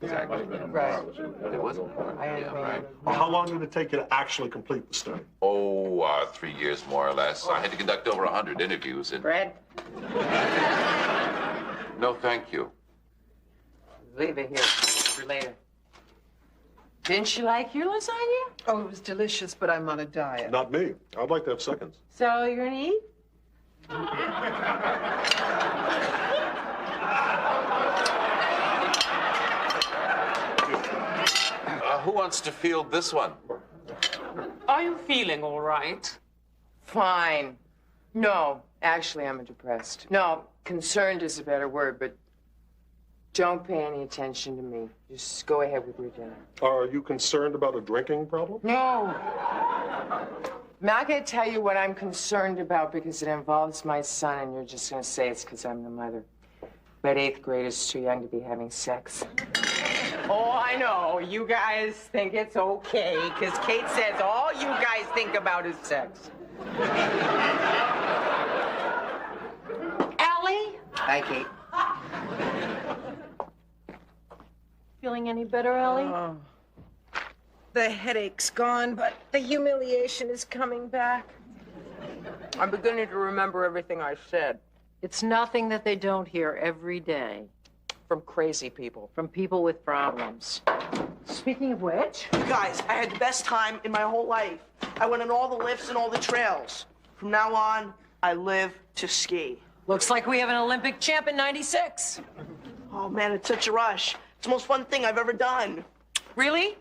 It wasn't. Yeah, right. Well, how long did it take you to actually complete the study? Oh, 3 years more or less. I had to conduct over 100 interviews and... Bread? No, thank you. Leave it here for later. Didn't you like your lasagna? Oh, it was delicious, but I'm on a diet. Not me. I'd like to have seconds. So you're gonna eat? Who wants to field this one? Are you feeling all right? Fine. No, actually, I'm depressed. No, concerned is a better word, but don't pay any attention to me. Just go ahead with your dinner. Are you concerned about a drinking problem? No. I'm not going to tell you what I'm concerned about because it involves my son, and you're just going to say it's because I'm the mother. But 8th grade is too young to be having sex. Oh, I know. You guys think it's okay, because Kate says all you guys think about is sex. Allie? Hi, Kate. Feeling any better, Allie? Oh. The headache's gone, but the humiliation is coming back. I'm beginning to remember everything I said. It's nothing that they don't hear every day. From crazy people. From people with problems. Speaking of which... You guys, I had the best time in my whole life. I went on all the lifts and all the trails. From now on, I live to ski. Looks like we have an Olympic champ in '96. Oh, man, it's such a rush. It's the most fun thing I've ever done. Really?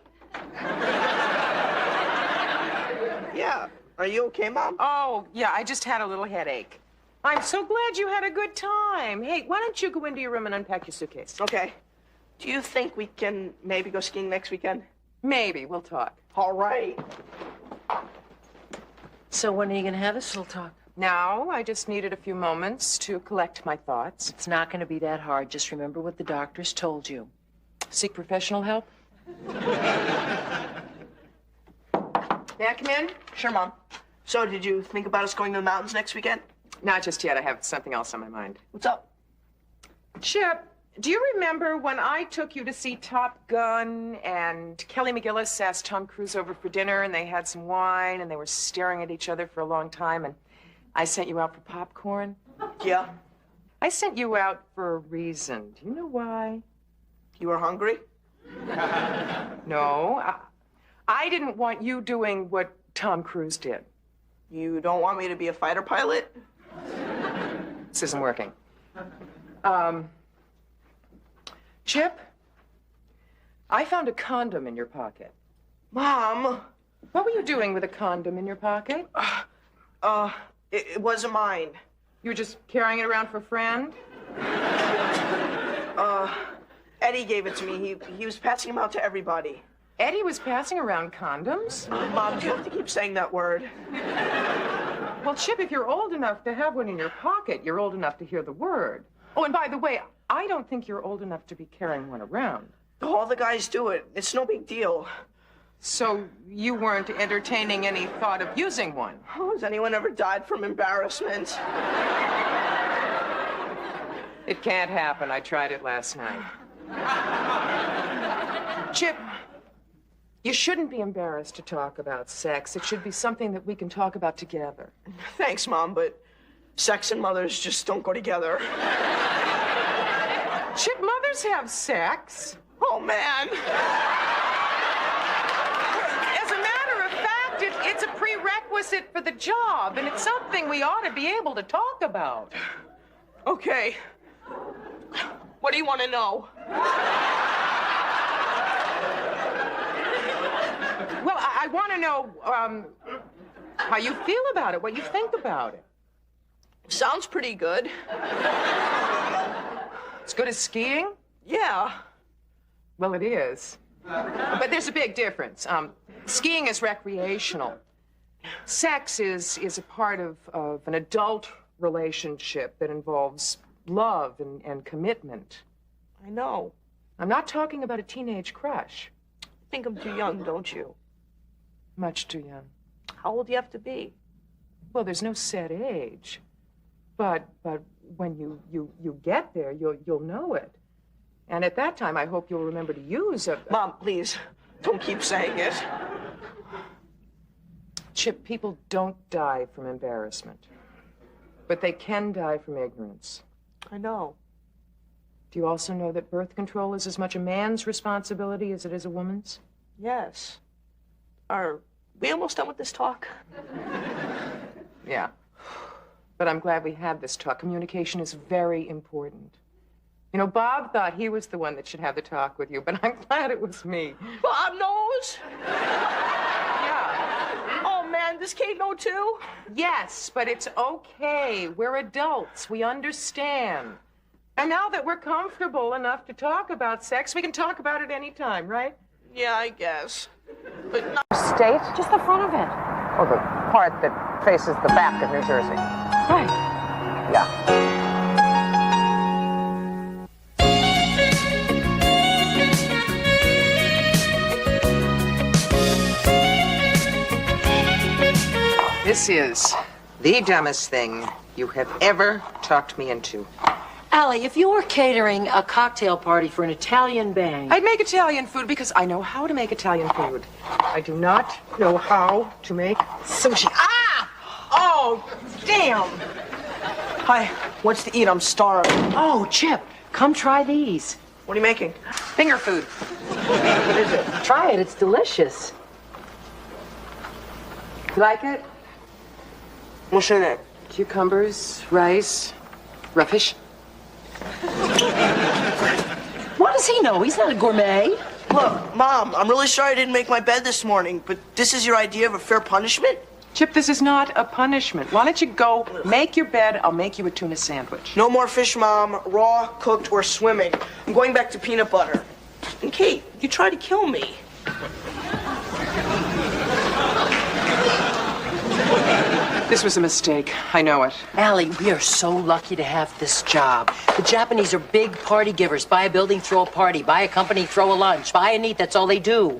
Yeah. Are you okay, Mom? Oh, yeah, I just had a little headache. I'm so glad you had a good time. Hey, why don't you go into your room and unpack your suitcase? Okay. Do you think we can maybe go skiing next weekend? Maybe. We'll talk. All right. So when are you going to have this little talk? Now, I just needed a few moments to collect my thoughts. It's not going to be that hard. Just remember what the doctors told you. Seek professional help. May I come in? Sure, Mom. So, did you think about us going to the mountains next weekend? Not just yet. I have something else on my mind. What's up? Chip, do you remember when I took you to see Top Gun and Kelly McGillis asked Tom Cruise over for dinner and they had some wine and they were staring at each other for a long time and I sent you out for popcorn? Yeah. I sent you out for a reason. Do you know why? You were hungry? No. I didn't want you doing what Tom Cruise did. You don't want me to be a fighter pilot? This isn't working. Chip, I found a condom in your pocket. Mom! What were you doing with a condom in your pocket? It wasn't mine. You were just carrying it around for a friend? Eddie gave it to me. He was passing them out to everybody. Eddie was passing around condoms? Mom, do you have to keep saying that word? Well, Chip, if you're old enough to have one in your pocket, you're old enough to hear the word. Oh, and by the way, I don't think you're old enough to be carrying one around. All the guys do it. It's no big deal. So you weren't entertaining any thought of using one? Oh, has anyone ever died from embarrassment? It can't happen. I tried it last night. Chip, you shouldn't be embarrassed to talk about sex. It should be something that we can talk about together. Thanks, Mom, but sex and mothers just don't go together. Chip, mothers have sex. Oh, man. As a matter of fact, it's a prerequisite for the job, and it's something we ought to be able to talk about. Okay. What do you want to know? Well, I want to know how you feel about it, what you think about it. Sounds pretty good. As good as skiing? Yeah. Well, it is. But there's a big difference. Skiing is recreational. Sex is a part of an adult relationship that involves love and commitment. I know. I'm not talking about a teenage crush. I think I'm too young, don't you? Much too young. How old do you have to be? Well, there's no set age. But when you get there, you'll know it. And at that time, I hope you'll remember to use a... Mom, please, don't keep saying it. Chip, people don't die from embarrassment. But they can die from ignorance. I know. Do you also know that birth control is as much a man's responsibility as it is a woman's? Yes. Are we almost done with this talk? Yeah. But I'm glad we had this talk. Communication is very important. You know, Bob thought he was the one that should have the talk with you, but I'm glad it was me. Bob knows? Yeah. Oh, man, does Kate know too? Yes, but it's okay. We're adults. We understand. And now that we're comfortable enough to talk about sex, we can talk about it any time, right? Yeah, I guess. But not... State? Just the front of it. Oh, the part that faces the back of New Jersey. Right. Yeah. This is the dumbest thing you have ever talked me into. Allie, if you were catering a cocktail party for an Italian band... I'd make Italian food because I know how to make Italian food. I do not know how to make sushi. Ah! Oh, damn! Hi, what's to eat? I'm starving. Oh, Chip, come try these. What are you making? Finger food. What is it? Try it, it's delicious. You like it? What's in it? Cucumbers, rice, raw fish. What does he know? He's not a gourmet. Look, Mom, I'm really sorry I didn't make my bed this morning, but this is your idea of a fair punishment? Chip, this is not a punishment. Why don't you go make your bed? I'll make you a tuna sandwich. No more fish, Mom. Raw, cooked, or swimming. I'm going back to peanut butter. And Kate, you tried to kill me. This was a mistake. I know it. Allie, we are so lucky to have this job. The Japanese are big party givers. Buy a building, throw a party. Buy a company, throw a lunch. Buy and eat, that's all they do.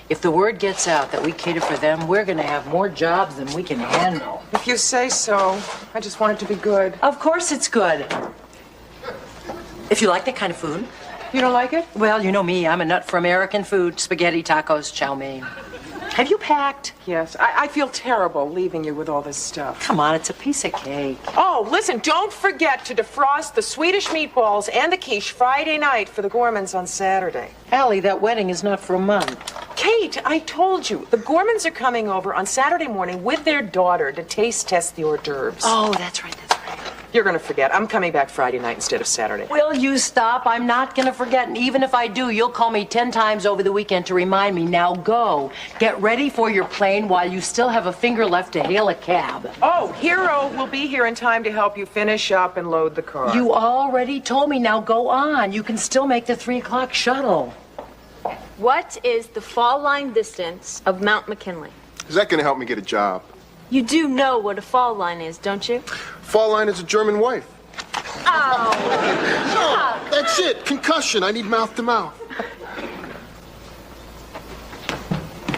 If the word gets out that we cater for them, we're going to have more jobs than we can handle. If you say so. I just want it to be good. Of course it's good. If you like that kind of food. You don't like it? Well, you know me. I'm a nut for American food. Spaghetti, tacos, chow mein. Have you packed? Yes. I feel terrible leaving you with all this stuff. Come on, it's a piece of cake. Oh, listen, don't forget to defrost the Swedish meatballs and the quiche Friday night for the Gormans on Saturday. Allie, that wedding is not for a month. Kate, I told you, the Gormans are coming over on Saturday morning with their daughter to taste test the hors d'oeuvres. Oh, that's right, that's right. You're gonna forget. I'm coming back Friday night instead of Saturday. Will you stop? I'm not gonna forget, and even if I do, you'll call me 10 times over the weekend to remind me. Now go. Get ready for your plane while you still have a finger left to hail a cab. Oh, Hero will be here in time to help you finish up and load the car. You already told me. Now go on. You can still make the 3 o'clock shuttle. What is the fall line distance of Mount McKinley? Is that going to help me get a job? You do know what a fall line is, don't you? Fall line is a German wife. Oh. No, that's it. Concussion. I need mouth to mouth.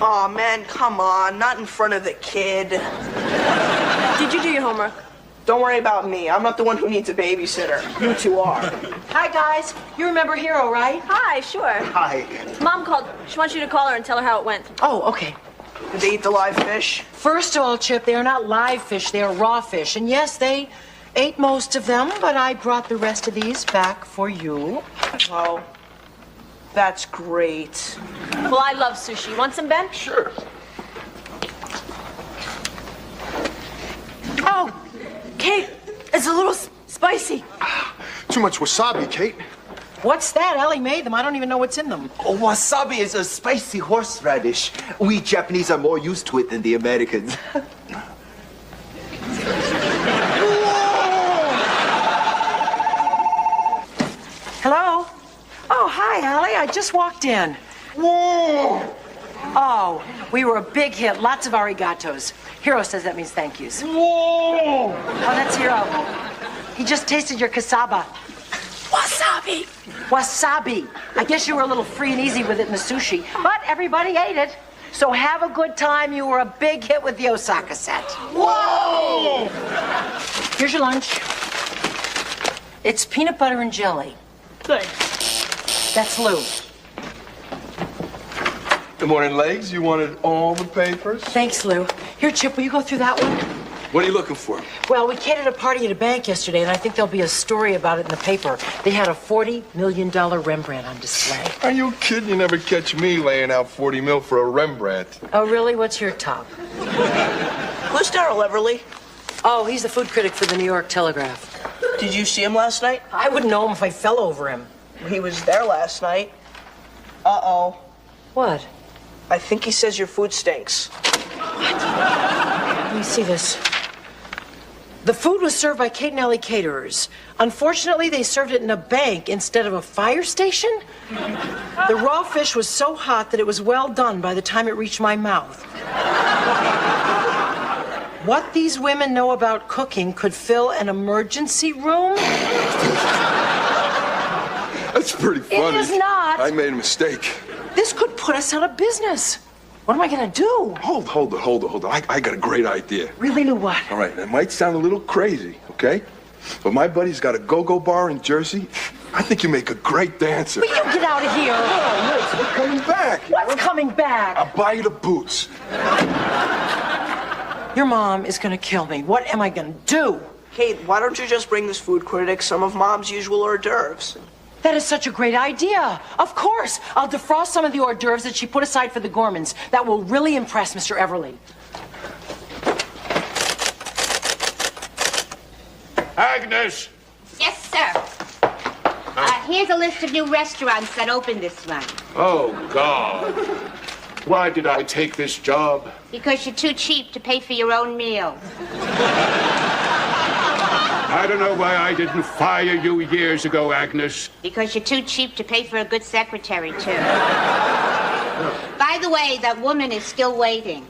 Aw, man, come on. Not in front of the kid. Did you do your homework? Don't worry about me. I'm not the one who needs a babysitter. You two are. Hi, guys. You remember Hero, right? Hi, sure. Hi. Mom called. She wants you to call her and tell her how it went. Oh, okay. Did they eat the live fish? First of all, Chip, they are not live fish. They are raw fish. And yes, they ate most of them, but I brought the rest of these back for you. Oh. that's great. Well, I love sushi. Want some, Ben? Sure. Oh, Kate, it's a little spicy. Too much wasabi, Kate. What's that? Allie made them. I don't even know what's in them. Oh, wasabi is a spicy horseradish. We Japanese are more used to it than the Americans. Hello? Oh, hi, Allie. I just walked in. Whoa! Oh, we were a big hit. Lots of arigatos. Hiro says that means thank yous. Whoa! Oh, that's Hiro. He just tasted your cassava. Wasabi! Wasabi. I guess you were a little free and easy with it in the sushi, but everybody ate it. So have a good time. You were a big hit with the Osaka set. Whoa! Here's your lunch. It's peanut butter and jelly. Good. That's Lou. Good morning, Legs. You wanted all the papers? Thanks, Lou. Here, Chip, will you go through that one? What are you looking for? Well, we catered a party at a bank yesterday, and I think there'll be a story about it in the paper. They had a $40 million Rembrandt on display. Are you kidding? You never catch me laying out 40 mil for a Rembrandt. Oh, really? What's your top? Who's Darryl Everly? Oh, he's the food critic for the New York Telegraph. Did you see him last night? I wouldn't know him if I fell over him. He was there last night. Uh-oh. What? I think he says your food stinks. Let me see this. The food was served by Kate and Allie caterers. Unfortunately, they served it in a bank instead of a fire station. The raw fish was so hot that it was well done by the time it reached my mouth. What these women know about cooking could fill an emergency room? That's pretty funny. It is not. I made a mistake. This could put us out of business. What am I gonna do? Hold it. I got a great idea. Really, Lou, what? All right, it might sound a little crazy, okay? But my buddy's got a go-go bar in Jersey. I think you make a great dancer. Will you get out of here? Oh, Liz, we're coming back. What's coming back? I'll buy you the boots. Your mom is gonna kill me. What am I gonna do? Kate, why don't you just bring this food critic some of Mom's usual hors d'oeuvres? That is such a great idea. Of course. I'll defrost some of the hors d'oeuvres that she put aside for the Gormans. That will really impress Mr. Everly. Agnes! Yes, sir. Here's a list of new restaurants that opened this month. Oh, God. Why did I take this job? Because you're too cheap to pay for your own meals. I don't know why I didn't fire you years ago, Agnes. Because you're too cheap to pay for a good secretary, too. By the way, that woman is still waiting.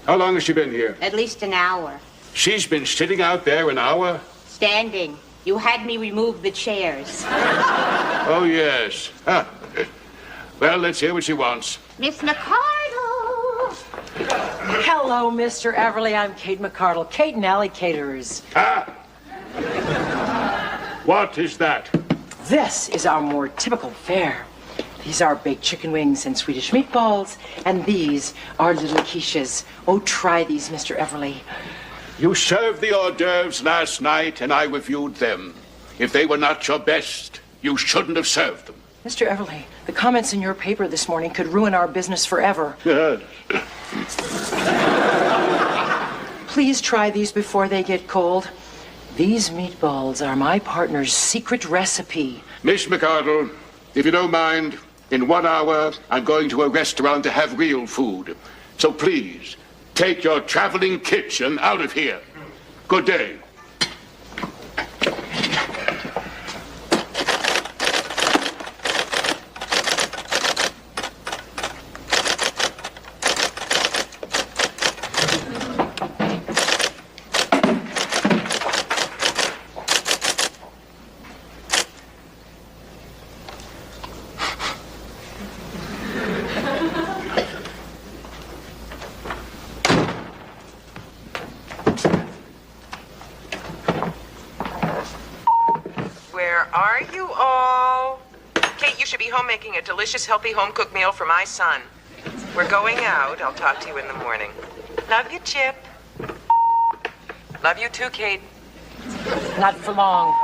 How long has she been here? At least an hour. She's been sitting out there an hour? Standing. You had me remove the chairs. Oh, yes. Huh. Well, let's hear what she wants. Miss McCardle! Hello, Mr. Everly. I'm Kate McCardle. Kate and Allie caterers. Ah! What is that? This is our more typical fare. These are baked chicken wings and Swedish meatballs, and these are little quiches. Oh, try these, Mr. Everly. You served the hors d'oeuvres last night, and I reviewed them. If they were not your best, you shouldn't have served them. Mr. Everly, the comments in your paper this morning could ruin our business forever. Please try these before they get cold. These meatballs are my partner's secret recipe. Miss McCardle, if you don't mind, in 1 hour, I'm going to a restaurant to have real food. So please, take your traveling kitchen out of here. Good day. Where are you all? Kate, you should be home making a delicious, healthy home-cooked meal for my son. We're going out. I'll talk to you in the morning. Love you, Chip. Love you too, Kate. Not for long.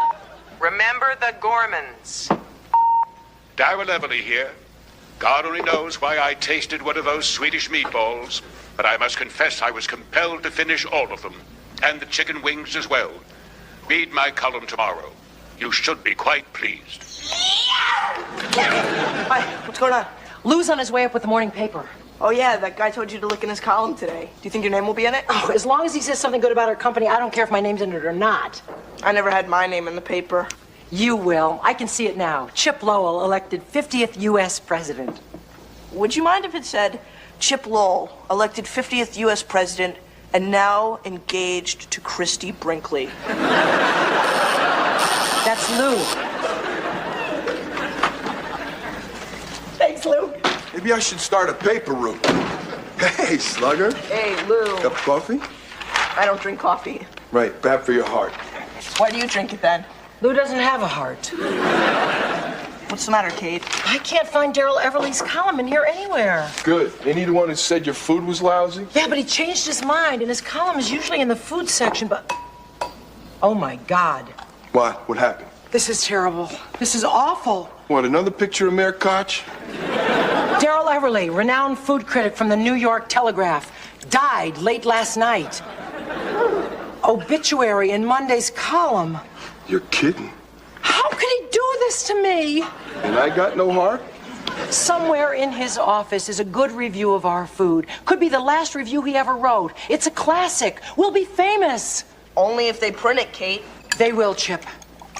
Remember the Gormans. Darryl Everly here. God only knows why I tasted one of those Swedish meatballs, but I must confess I was compelled to finish all of them, and the chicken wings as well. Read my column tomorrow. You should be quite pleased. Hi, what's going on? Lou's on his way up with the morning paper. Oh, yeah, that guy told you to look in his column today. Do you think your name will be in it? Oh, as long as he says something good about our company, I don't care if my name's in it or not. I never had my name in the paper. You will. I can see it now. Chip Lowell elected 50th U.S. president. Would you mind if it said, Chip Lowell elected 50th U.S. president and now engaged to Christy Brinkley? That's Lou. Thanks, Lou. Maybe I should start a paper route. Hey, Slugger. Hey, Lou. Cup of coffee? I don't drink coffee. Right, bad for your heart. Why do you drink it then? Lou doesn't have a heart. What's the matter, Kate? I can't find Daryl Everly's column in here anywhere. Good. Ain't he the one who said your food was lousy? Yeah, but he changed his mind, and his column is usually in the food section, but... Oh, my God. What? What happened? This is terrible. This is awful. What, another picture of Mayor Koch? Daryl Everly, renowned food critic from the New York Telegraph, died late last night. Obituary in Monday's column. You're kidding. How could he do this to me? And I got no heart? Somewhere in his office is a good review of our food. Could be the last review he ever wrote. It's a classic. We'll be famous. Only if they print it, Kate. They will, Chip.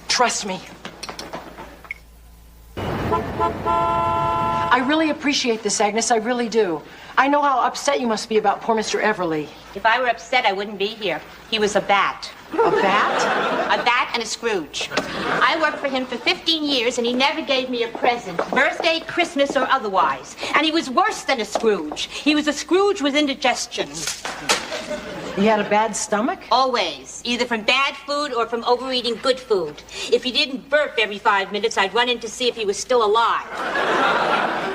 Trust me. I really appreciate this, Agnes. I really do. I know how upset you must be about poor Mr. Everly. If I were upset, I wouldn't be here. He was a bat. A bat? A bat and a Scrooge. I worked for him for 15 years, and he never gave me a present, birthday, Christmas, or otherwise. And he was worse than a Scrooge. He was a Scrooge with indigestion. He had a bad stomach? Always. Either from bad food or from overeating good food. If he didn't burp every 5 minutes, I'd run in to see if he was still alive.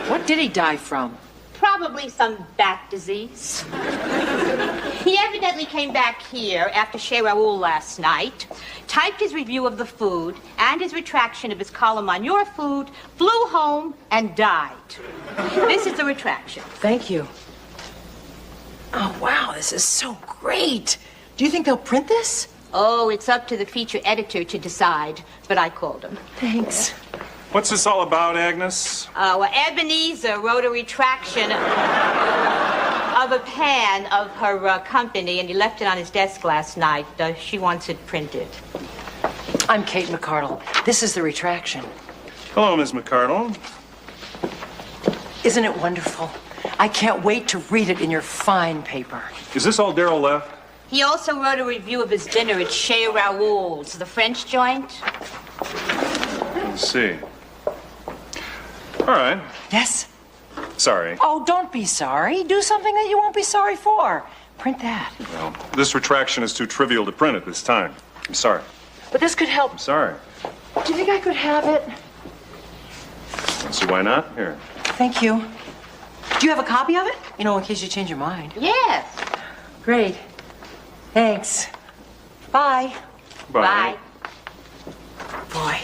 What did he die from? Probably some bat disease. He evidently came back here after Chez Raoul last night, typed his review of the food and his retraction of his column on your food, flew home, and died. This is the retraction. Thank you. Oh, wow, this is so great. Do you think they'll print this? Oh, it's up to the feature editor to decide, but I called him. Thanks. What's this all about, Agnes? Well, Ebenezer wrote a retraction of a pan of her company, and he left it on his desk last night. She wants it printed. I'm Kate McCardle. This is the retraction. Hello, Miss McCardle. Isn't it wonderful? I can't wait to read it in your fine paper. Is this all Daryl left? He also wrote a review of his dinner at Chez Raoul's, the French joint. Let's see. All right. Yes? Sorry. Oh, don't be sorry. Do something that you won't be sorry for. Print that. Well, this retraction is too trivial to print at this time. I'm sorry. But this could help. I'm sorry. Do you think I could have it? Let's see, why not? Here. Thank you. Do you have a copy of it? You know, in case you change your mind. Yes. Great. Thanks. Bye. Bye. Boy,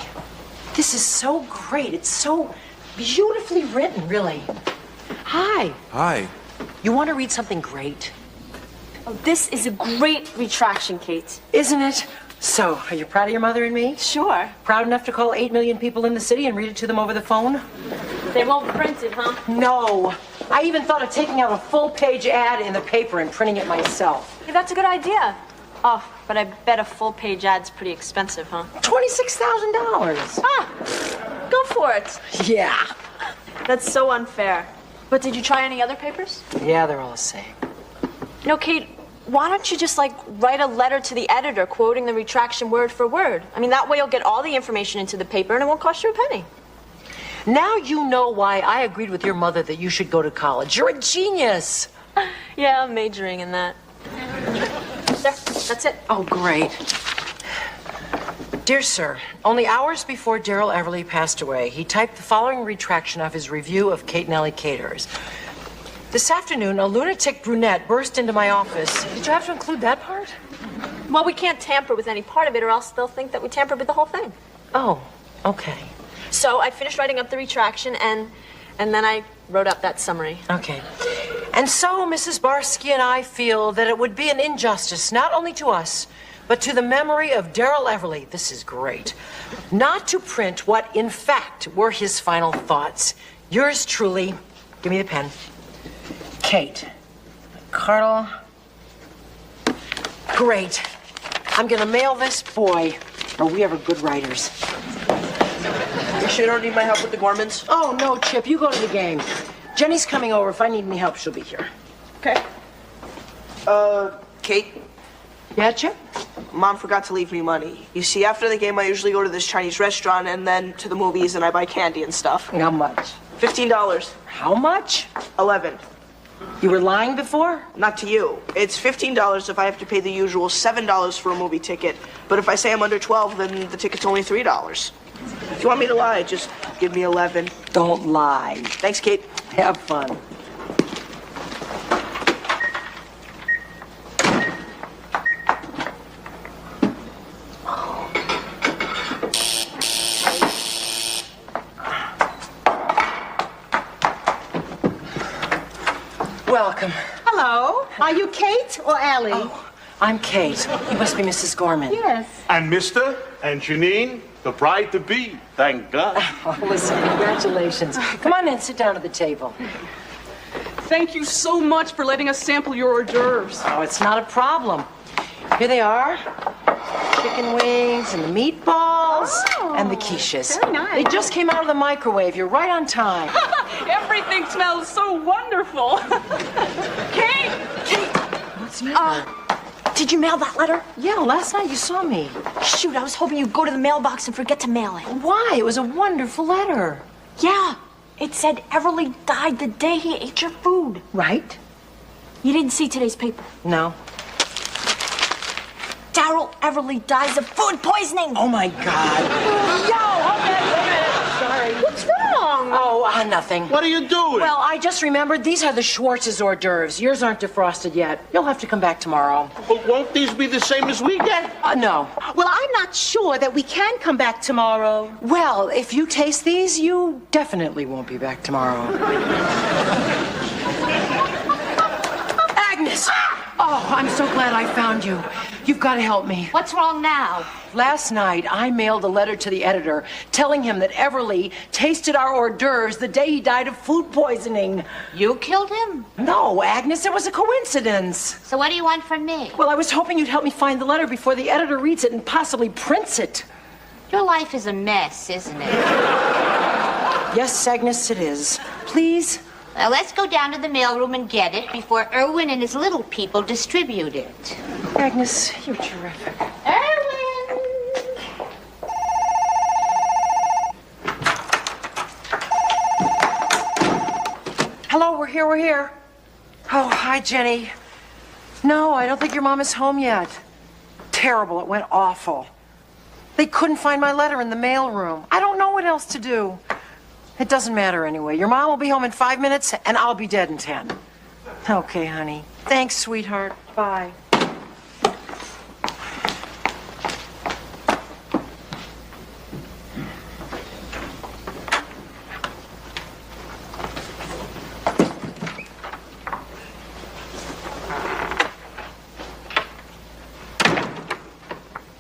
this is so great. It's so beautifully written, really. Hi. Hi. You want to read something great? Oh, this is a great retraction, Kate. Isn't it? So, are you proud of your mother and me? Sure. Proud enough to call 8 million people in the city and read it to them over the phone? They won't print it, huh? No. I even thought of taking out a full-page ad in the paper and printing it myself. Hey, that's a good idea. Oh, but I bet a full-page ad's pretty expensive, huh? $26,000. Ah, go for it. Yeah. That's so unfair. But did you try any other papers? Yeah, they're all the same. You know, Kate, why don't you just, write a letter to the editor quoting the retraction word for word? I mean, that way you'll get all the information into the paper and it won't cost you a penny. Now you know why I agreed with your mother that you should go to college. You're a genius. Yeah, I'm majoring in that. There, that's it. Oh, great. Dear sir, only hours before Daryl Everly passed away, he typed the following retraction of his review of Kate and Allie Caterers. This afternoon, a lunatic brunette burst into my office. Did you have to include that part? Well, we can't tamper with any part of it or else they'll think that we tampered with the whole thing. Oh, okay. So I finished writing up the retraction and And then I wrote up that summary. Okay. And so, Mrs. Barsky and I feel that it would be an injustice, not only to us, but to the memory of Darrell Everly, this is great, not to print what, in fact, were his final thoughts. Yours truly, give me the pen, Kate Cardle. Great. I'm gonna mail this, boy. Are we ever good writers? You sure you don't need my help with the Gormans? Oh, no, Chip, you go to the game. Jenny's coming over. If I need any help, she'll be here. Okay. Kate? Yeah, Chip? Mom forgot to leave me money. You see, after the game, I usually go to this Chinese restaurant and then to the movies and I buy candy and stuff. How much? $15. How much? 11. You were lying before? Not to you. It's $15 if I have to pay the usual $7 for a movie ticket. But if I say I'm under 12, then the ticket's only $3. If you want me to lie, just give me 11. Don't lie. Thanks, Kate. Have fun. Welcome. Hello. Are you Kate or Allie? Oh, I'm Kate. You must be Mrs. Gorman. Yes. And Mr. and Janine, the bride-to-be. Thank God. Oh, listen, congratulations. Come on in, sit down at the table. Thank you so much for letting us sample your hors d'oeuvres. Oh, it's not a problem. Here they are. Chicken wings and the meatballs and the quiches. Very nice. They just came out of the microwave. You're right on time. Everything smells so wonderful. Kate! What's the matter? Did you mail that letter? Yeah, last night you saw me. Shoot, I was hoping you'd go to the mailbox and forget to mail it. Why? It was a wonderful letter. Yeah, it said Everly died the day he ate your food. Right? You didn't see today's paper? No. Darrell Everly dies of food poisoning. Oh, my God. Yo, hold that a minute. Sorry. What's wrong? Oh, nothing. What are you doing? Well, I just remembered these are the Schwartz's hors d'oeuvres. Yours aren't defrosted yet. You'll have to come back tomorrow. But won't these be the same as we get? No. Well, I'm not sure that we can come back tomorrow. Well, if you taste these, you definitely won't be back tomorrow. Agnes! Oh, I'm so glad I found you. You've got to help me. What's wrong now? Last night, I mailed a letter to the editor telling him that Everly tasted our hors d'oeuvres the day he died of food poisoning. You killed him? No, Agnes, it was a coincidence. So what do you want from me? Well, I was hoping you'd help me find the letter before the editor reads it and possibly prints it. Your life is a mess, isn't it? Yes, Agnes, it is. Please? Well, let's go down to the mailroom and get it before Irwin and his little people distribute it. Agnes, you're terrific. Irwin! Hello, we're here. Oh, hi, Jenny. No, I don't think your mom is home yet. Terrible, it went awful. They couldn't find my letter in the mailroom. I don't know what else to do. It doesn't matter anyway. Your mom will be home in 5 minutes, and I'll be dead in 10. Okay, honey. Thanks, sweetheart. Bye.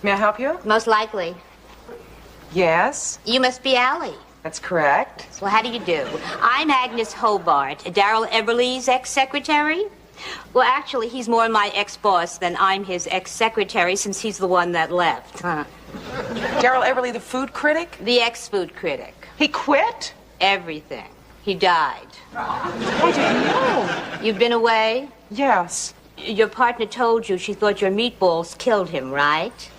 May I help you? Most likely. Yes? You must be Allie. That's correct. Well, how do you do? I'm Agnes Hobart, Darrell Everly's ex-secretary. Well, actually, he's more my ex-boss than I'm his ex-secretary, since he's the one that left. Darrell Everly, the food critic? The ex-food critic. He quit? Everything. He died. I didn't know. You've been away? Yes. Your partner told you she thought your meatballs killed him, right?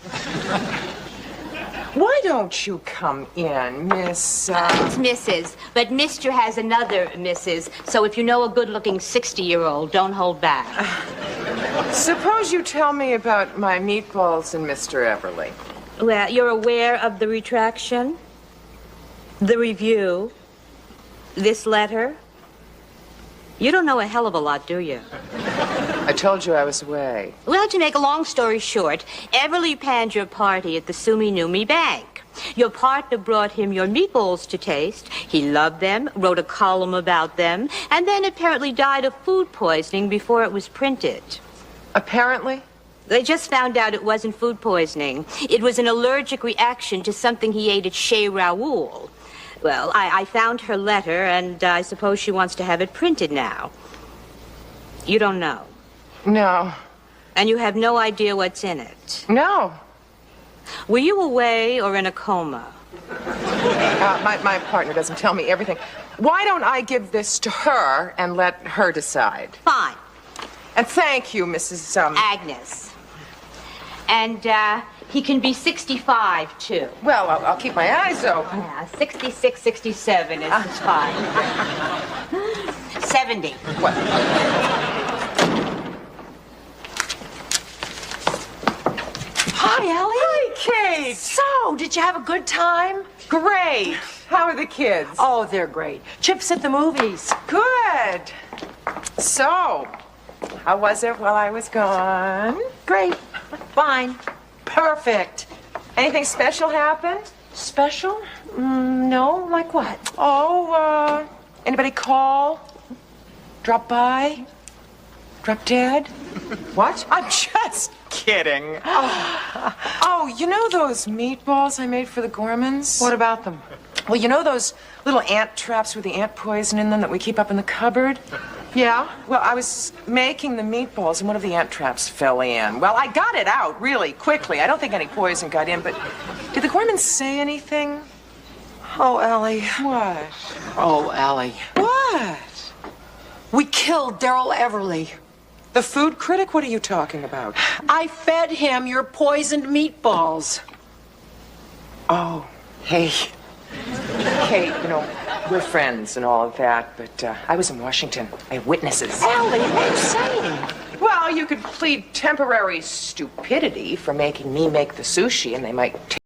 Why don't you come in, Miss... It's Mrs., but Mr. has another Mrs., so if you know a good-looking 60-year-old, don't hold back. Suppose you tell me about my meatballs and Mr. Everly. Well, you're aware of the retraction, the review, this letter? You don't know a hell of a lot, do you? I told you I was away. Well, to make a long story short, Everly panned your party at the Sumi Numi Bank. Your partner brought him your meatballs to taste. He loved them, wrote a column about them, and then apparently died of food poisoning before it was printed. Apparently? They just found out it wasn't food poisoning. It was an allergic reaction to something he ate at Chez Raoul. Well, I found her letter, and I suppose she wants to have it printed now. You don't know? No. And you have no idea what's in it? No. Were you away or in a coma? My partner doesn't tell me everything. Why don't I give this to her and let her decide? Fine. And thank you, Mrs. Agnes. And, he can be 65, too. Well, I'll keep my eyes open. Yeah, 66, 67 is fine. 70. What? Hi, Allie. Hi, Kate. So, did you have a good time? Great. How are the kids? Oh, they're great. Chip's at the movies. Good. So, how was it while I was gone? Great. Fine. Perfect. Anything special happen? Special? No. Like what? Oh, anybody call? Drop by? Drop dead? What? I'm just kidding. Oh, you know those meatballs I made for the Gormans? What about them? Well, you know those little ant traps with the ant poison in them that we keep up in the cupboard? Yeah? Well, I was making the meatballs and one of the ant traps fell in. Well, I got it out really quickly. I don't think any poison got in, but did the Gormans say anything? Oh, Allie. What? Oh, Allie. What? We killed Daryl Everly. The food critic? What are you talking about? I fed him your poisoned meatballs. Oh, hey. Kate, you know, we're friends and all of that, but I was in Washington. I have witnesses. Allie, what are you saying? Well, you could plead temporary stupidity for making me make the sushi, and they might